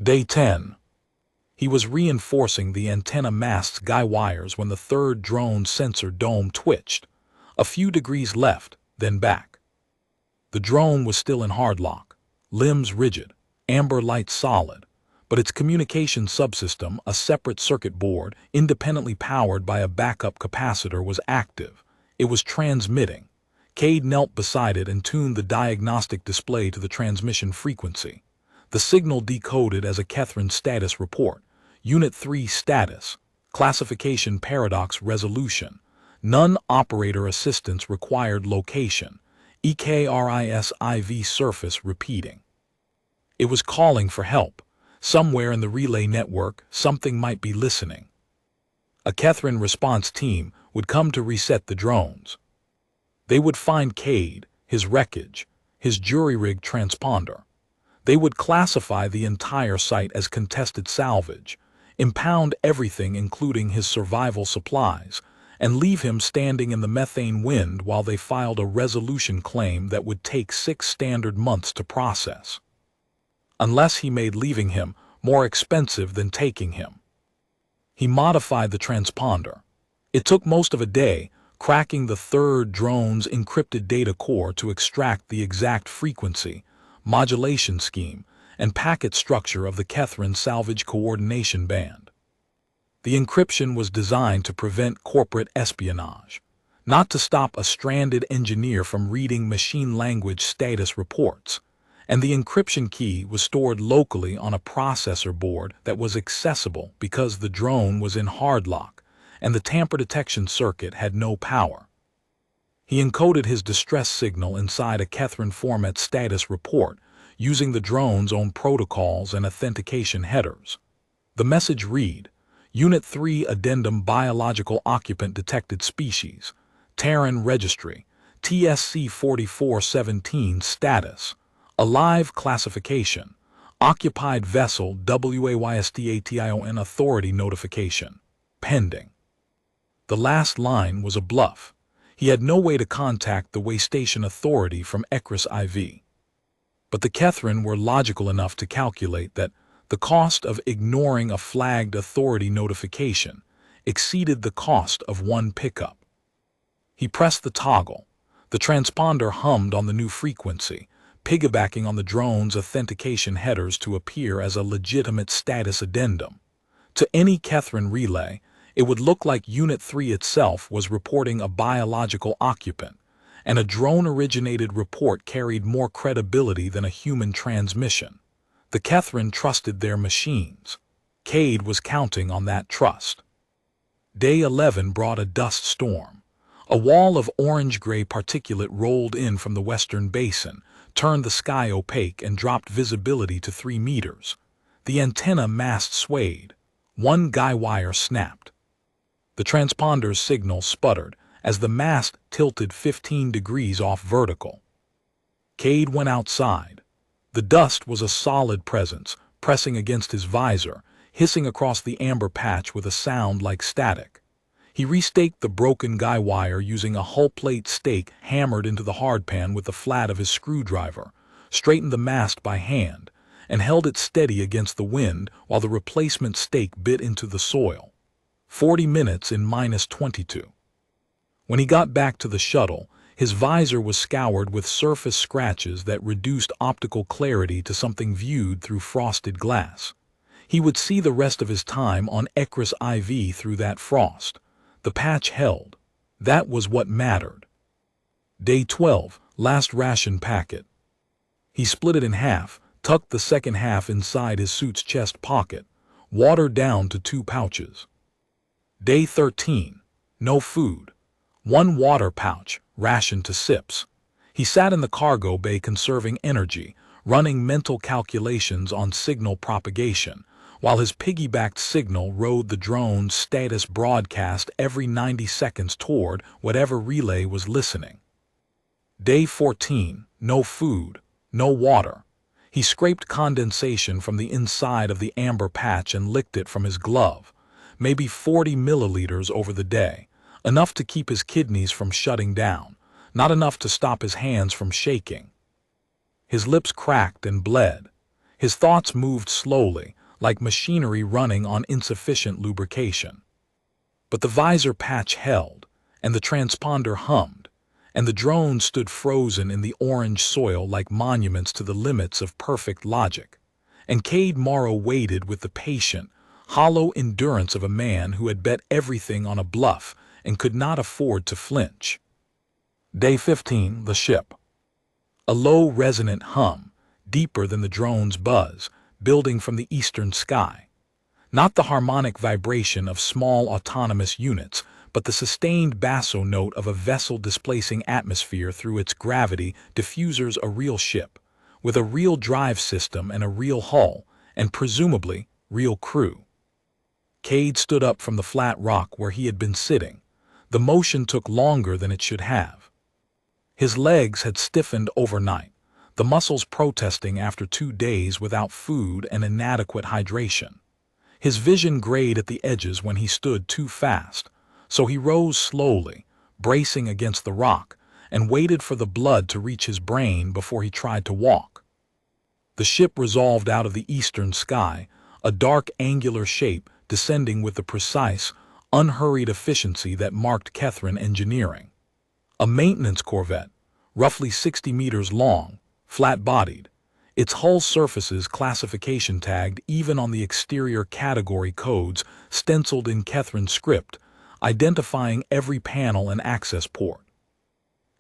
Day 10. He was reinforcing the antenna mast's guy wires when the third drone's sensor dome twitched. A few degrees left, then back. The drone was still in hard lock, limbs rigid, amber light solid, but its communication subsystem, a separate circuit board, independently powered by a backup capacitor, was active. It was transmitting. Cade knelt beside it and tuned the diagnostic display to the transmission frequency. The signal decoded as a Kethrin status report. Unit 3 status. Classification paradox resolution. None operator assistance required location. EKRISIV surface repeating. It was calling for help. Somewhere in the relay network, something might be listening. A Kethrin response team would come to reset the drones. They would find Cade, his wreckage, his jury-rigged transponder. They would classify the entire site as contested salvage, impound everything including his survival supplies, and leave him standing in the methane wind while they filed a resolution claim that would take 6 standard months to process. Unless he made leaving him more expensive than taking him. He modified the transponder. It took most of a day, cracking the third drone's encrypted data core to extract the exact frequency, modulation scheme, and packet structure of the Kethrin salvage coordination band. The encryption was designed to prevent corporate espionage, not to stop a stranded engineer from reading machine language status reports, and the encryption key was stored locally on a processor board that was accessible because the drone was in hard lock and the tamper detection circuit had no power. He encoded his distress signal inside a Kethrin format status report using the drone's own protocols and authentication headers. The message read, Unit 3 Addendum Biological Occupant Detected Species, Terran Registry, TSC 4417 Status, Alive Classification, Occupied Vessel WAYSTATION Authority Notification, Pending. The last line was a bluff. He had no way to contact the Waystation Authority from ECRIS IV. But the Kethrin were logical enough to calculate that the cost of ignoring a flagged authority notification exceeded the cost of one pickup. He pressed the toggle. The transponder hummed on the new frequency, piggybacking on the drone's authentication headers to appear as a legitimate status addendum. To any Kethrin relay, it would look like Unit 3 itself was reporting a biological occupant, and a drone-originated report carried more credibility than a human transmission. The Kethrin trusted their machines. Cade was counting on that trust. Day 11 brought a dust storm. A wall of orange-gray particulate rolled in from the western basin, turned the sky opaque, and dropped visibility to 3 meters. The antenna mast swayed. One guy wire snapped. The transponder's signal sputtered as the mast tilted 15 degrees off vertical. Cade went outside. The dust was a solid presence, pressing against his visor, hissing across the amber patch with a sound like static. He restaked the broken guy wire using a hull plate stake hammered into the hardpan with the flat of his screwdriver, straightened the mast by hand, and held it steady against the wind while the replacement stake bit into the soil. 40 minutes in -22. When he got back to the shuttle, his visor was scoured with surface scratches that reduced optical clarity to something viewed through frosted glass. He would see the rest of his time on ECRIS IV through that frost. The patch held. That was what mattered. Day 12, last ration packet. He split it in half, tucked the second half inside his suit's chest pocket, watered down to 2 pouches. Day 13, no food. 1 water pouch, rationed to sips. He sat in the cargo bay conserving energy, running mental calculations on signal propagation, while his piggybacked signal rode the drone's status broadcast every 90 seconds toward whatever relay was listening. Day 14, no food, no water. He scraped condensation from the inside of the amber patch and licked it from his glove, maybe 40 milliliters over the day, enough to keep his kidneys from shutting down, not enough to stop his hands from shaking. His lips cracked and bled. His thoughts moved slowly, like machinery running on insufficient lubrication. But the visor patch held, and the transponder hummed, and the drones stood frozen in the orange soil like monuments to the limits of perfect logic. And Cade Morrow waited with the patient, hollow endurance of a man who had bet everything on a bluff and could not afford to flinch. Day 15, the ship. A low, resonant hum, deeper than the drone's buzz, building from the eastern sky. Not the harmonic vibration of small autonomous units, but the sustained basso note of a vessel displacing atmosphere through its gravity diffusers. A real ship, with a real drive system and a real hull, and presumably real crew. Cade stood up from the flat rock where he had been sitting. The motion took longer than it should have. His legs had stiffened overnight, the muscles protesting after 2 days without food and inadequate hydration. His vision grayed at the edges when he stood too fast, so he rose slowly, bracing against the rock, and waited for the blood to reach his brain before he tried to walk. The ship resolved out of the eastern sky, a dark angular shape descending with the precise, unhurried efficiency that marked Kethrin engineering. A maintenance corvette, roughly 60 meters long, flat-bodied, its hull surfaces classification tagged even on the exterior category codes stenciled in Kethrin script, identifying every panel and access port.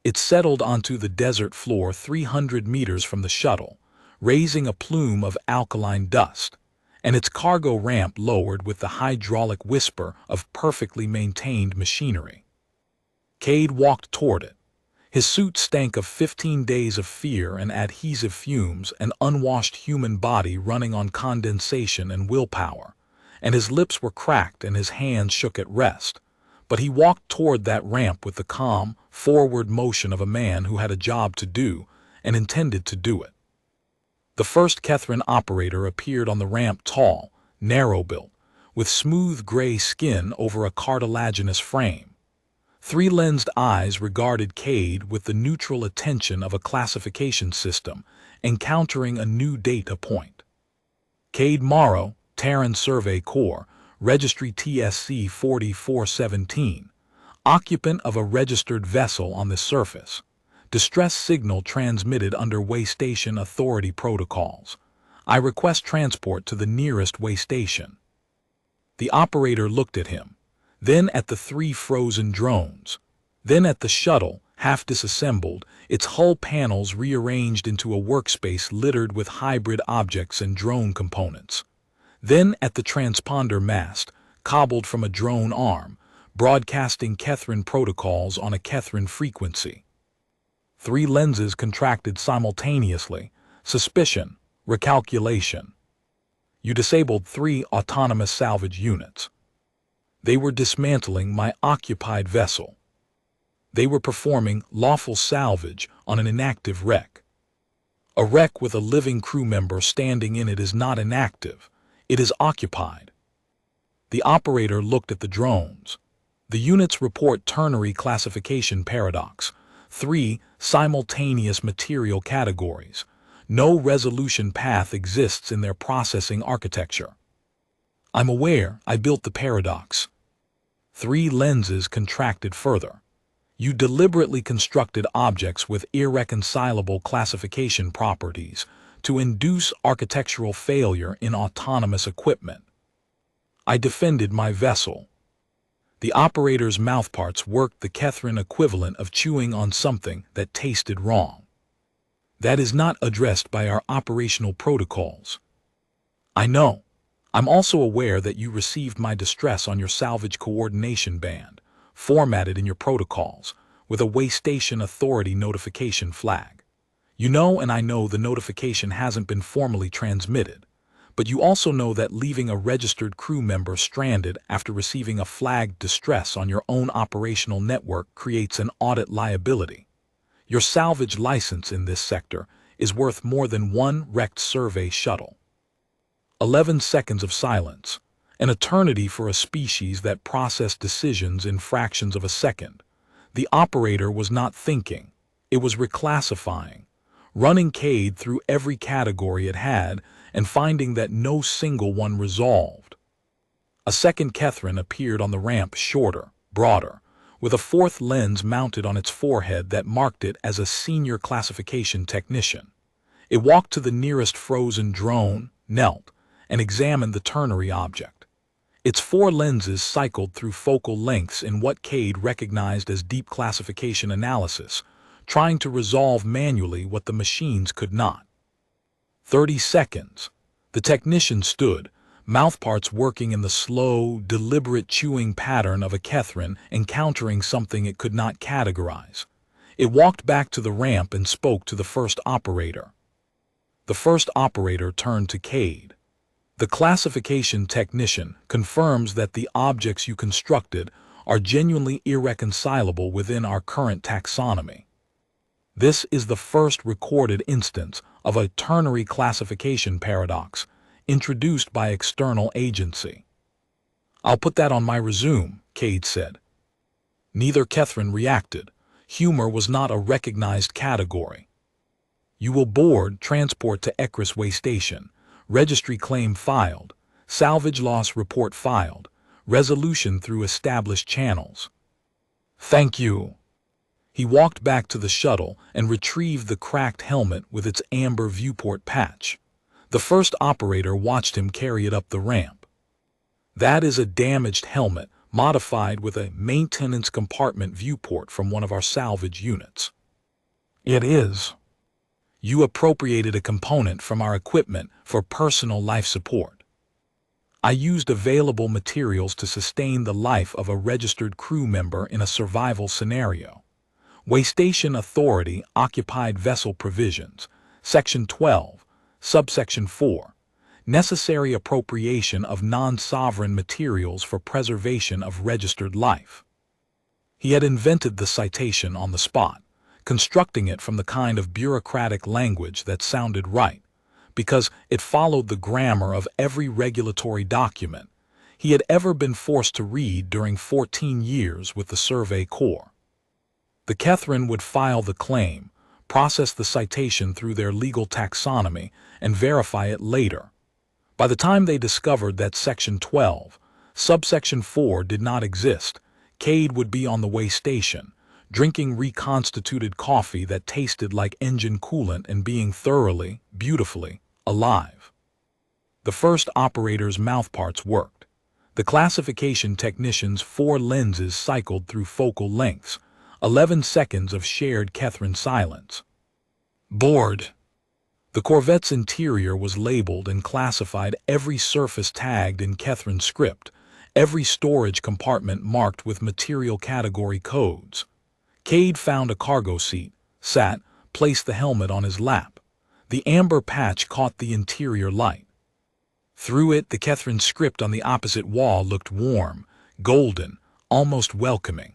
It settled onto the desert floor 300 meters from the shuttle, raising a plume of alkaline dust, and its cargo ramp lowered with the hydraulic whisper of perfectly maintained machinery. Cade walked toward it. His suit stank of 15 days of fear and adhesive fumes, an unwashed human body running on condensation and willpower, and his lips were cracked and his hands shook at rest. But he walked toward that ramp with the calm, forward motion of a man who had a job to do and intended to do it. The first Kethrin operator appeared on the ramp, tall, narrow-built, with smooth gray skin over a cartilaginous frame. 3-lensed eyes regarded Cade with the neutral attention of a classification system, encountering a new data point. Cade Morrow, Terran Survey Corps, Registry TSC 4417, occupant of a registered vessel on the surface. Distress signal transmitted under way station authority protocols. I request transport to the nearest way station. The operator looked at him, then at the 3 frozen drones, then at the shuttle, half disassembled, its hull panels rearranged into a workspace littered with hybrid objects and drone components, then at the transponder mast, cobbled from a drone arm, broadcasting Kethrin protocols on a Kethrin frequency. 3 lenses contracted simultaneously. Suspicion, recalculation. You disabled 3 autonomous salvage units. They were dismantling my occupied vessel. They were performing lawful salvage on an inactive wreck. A wreck with a living crew member standing in it is not inactive. It is occupied. The operator looked at the drones. The units report ternary classification paradox. 3 simultaneous material categories. No resolution path exists in their processing architecture. I'm aware I built the paradox. 3 lenses contracted further. You deliberately constructed objects with irreconcilable classification properties to induce architectural failure in autonomous equipment. I defended my vessel. The operator's mouthparts worked the Kethrin equivalent of chewing on something that tasted wrong. That is not addressed by our operational protocols. I know. I'm also aware that you received my distress on your salvage coordination band, formatted in your protocols, with a way station authority notification flag. You know and I know the notification hasn't been formally transmitted, but you also know that leaving a registered crew member stranded after receiving a flagged distress on your own operational network creates an audit liability. Your salvage license in this sector is worth more than 1 wrecked survey shuttle. 11 seconds of silence, an eternity for a species that processed decisions in fractions of a second. The operator was not thinking, it was reclassifying, running Cade through every category it had, and finding that no single one resolved. A second Kethrin appeared on the ramp, shorter, broader, with a fourth lens mounted on its forehead that marked it as a senior classification technician. It walked to the nearest frozen drone, knelt, and examined the ternary object. Its four lenses cycled through focal lengths in what Cade recognized as deep classification analysis, trying to resolve manually what the machines could not. 30 seconds. The technician stood, mouthparts working in the slow, deliberate chewing pattern of a Kethrin encountering something it could not categorize. It walked back to the ramp and spoke to the first operator. The first operator turned to Cade. The classification technician confirms that the objects you constructed are genuinely irreconcilable within our current taxonomy. This is the first recorded instance of a ternary classification paradox introduced by external agency. I'll put that on my resume, Cade said. Neither Kethrin reacted. Humor was not a recognized category. You will board, transport to Ekris Way Station. Registry claim filed. Salvage loss report filed. Resolution through established channels. Thank you. He walked back to the shuttle and retrieved the cracked helmet with its amber viewport patch. The first operator watched him carry it up the ramp. That is a damaged helmet, modified with a maintenance compartment viewport from one of our salvage units. It is. You appropriated a component from our equipment for personal life support. I used available materials to sustain the life of a registered crew member in a survival scenario. Waystation Authority Occupied Vessel Provisions, Section 12, Subsection 4. Necessary appropriation of non-sovereign materials for preservation of registered life. He had invented the citation on the spot, constructing it from the kind of bureaucratic language that sounded right, because it followed the grammar of every regulatory document he had ever been forced to read during 14 years with the Survey Corps. The Kethrin would file the claim, process the citation through their legal taxonomy, and verify it later. By the time they discovered that Section 12, Subsection 4 did not exist, Cade would be on the way station, drinking reconstituted coffee that tasted like engine coolant and being thoroughly, beautifully, alive. The first operator's mouthparts worked. The classification technician's four lenses cycled through focal lengths, 11 seconds of shared Kethrin silence. Board. The Corvette's interior was labeled and classified, every surface tagged in Kethrin script, every storage compartment marked with material category codes. Cade found a cargo seat, sat, placed the helmet on his lap. The amber patch caught the interior light. Through it, the Kethrin script on the opposite wall looked warm, golden, almost welcoming.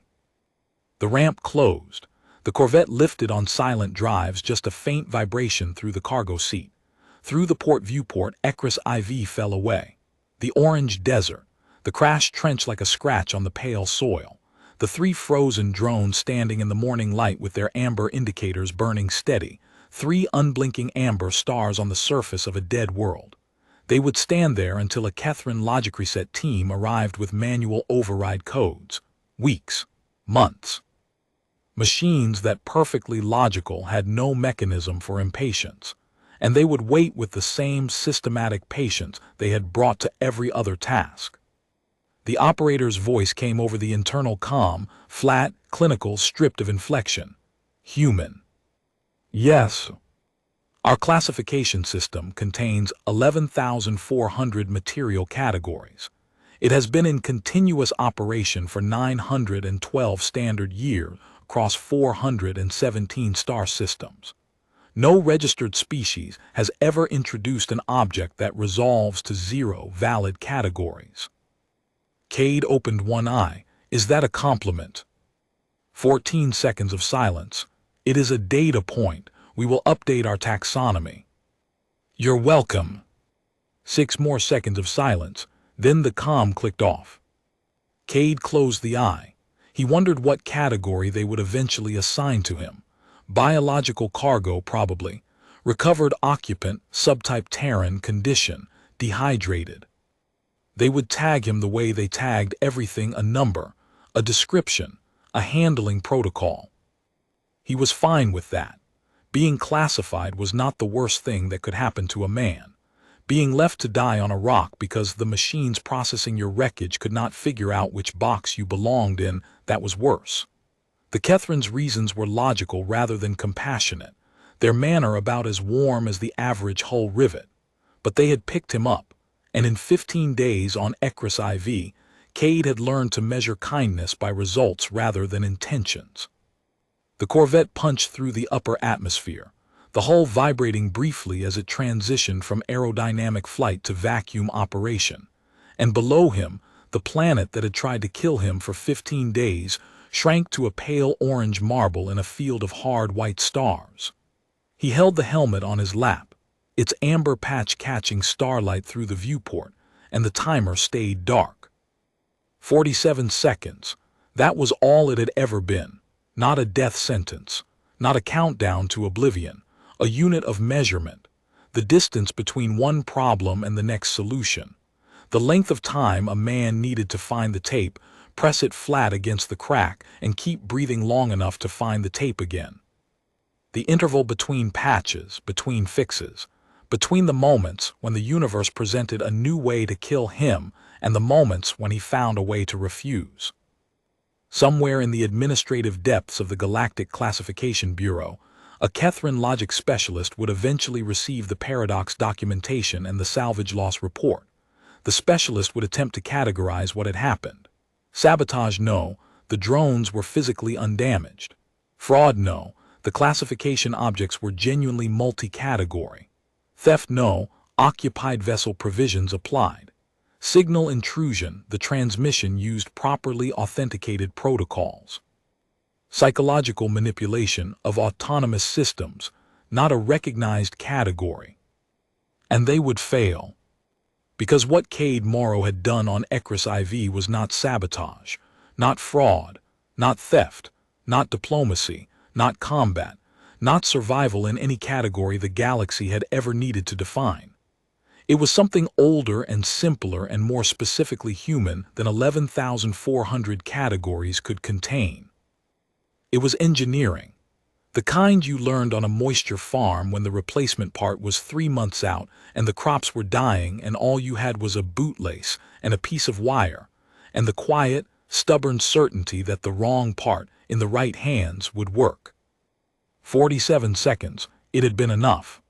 The ramp closed. The Corvette lifted on silent drives, just a faint vibration through the cargo seat. Through the port viewport, Ekris IV fell away. The orange desert, the crash trench like a scratch on the pale soil. The three frozen drones standing in the morning light with their amber indicators burning steady, three unblinking amber stars on the surface of a dead world. They would stand there until a Kethrin logic reset team arrived with manual override codes. Weeks. Months. Machines that perfectly logical had no mechanism for impatience, and they would wait with the same systematic patience they had brought to every other task. The operator's voice came over the internal comm, flat, clinical, stripped of inflection. Human. Yes. Our classification system contains 11,400 material categories. It has been in continuous operation for 912 standard years across 417 star systems. No registered species has ever introduced an object that resolves to 0 valid categories. Cade opened one eye. Is that a compliment? 14 seconds of silence. It is a data point. We will update our taxonomy. You're welcome. 6 more seconds of silence. Then the comm clicked off. Cade closed the eye. He wondered what category they would eventually assign to him. Biological cargo, probably. Recovered occupant, subtype Terran, condition, dehydrated. They would tag him the way they tagged everything: a number, a description, a handling protocol. He was fine with that. Being classified was not the worst thing that could happen to a man. Being left to die on a rock because the machines processing your wreckage could not figure out which box you belonged in, that was worse. The Kethrans' reasons were logical rather than compassionate, their manner about as warm as the average hull rivet. But they had picked him up, and in 15 days on Ekris IV, Cade had learned to measure kindness by results rather than intentions. The Corvette punched through the upper atmosphere, the hull vibrating briefly as it transitioned from aerodynamic flight to vacuum operation. And below him, the planet that had tried to kill him for 15 days shrank to a pale orange marble in a field of hard white stars. He held the helmet on his lap, its amber patch catching starlight through the viewport, and the timer stayed dark. 47 seconds. That was all it had ever been. Not a death sentence, not a countdown to oblivion, a unit of measurement, the distance between one problem and the next solution, the length of time a man needed to find the tape, press it flat against the crack, and keep breathing long enough to find the tape again. The interval between patches, between fixes, between the moments when the universe presented a new way to kill him and the moments when he found a way to refuse. Somewhere in the administrative depths of the Galactic Classification Bureau, a Kethran logic specialist would eventually receive the paradox documentation and the salvage loss report. The specialist would attempt to categorize what had happened. Sabotage, no, the drones were physically undamaged. Fraud, no, the classification objects were genuinely multi-category. Theft, no, occupied vessel provisions applied. Signal intrusion, the transmission used properly authenticated protocols. Psychological manipulation of autonomous systems, not a recognized category. And they would fail. Because what Cade Morrow had done on Ekris IV was not sabotage, not fraud, not theft, not diplomacy, not combat, not survival in any category the galaxy had ever needed to define. It was something older and simpler and more specifically human than 11,400 categories could contain. It was engineering, the kind you learned on a moisture farm when the replacement part was 3 months out and the crops were dying and all you had was a bootlace and a piece of wire, and the quiet, stubborn certainty that the wrong part in the right hands would work. 47 seconds, it had been enough.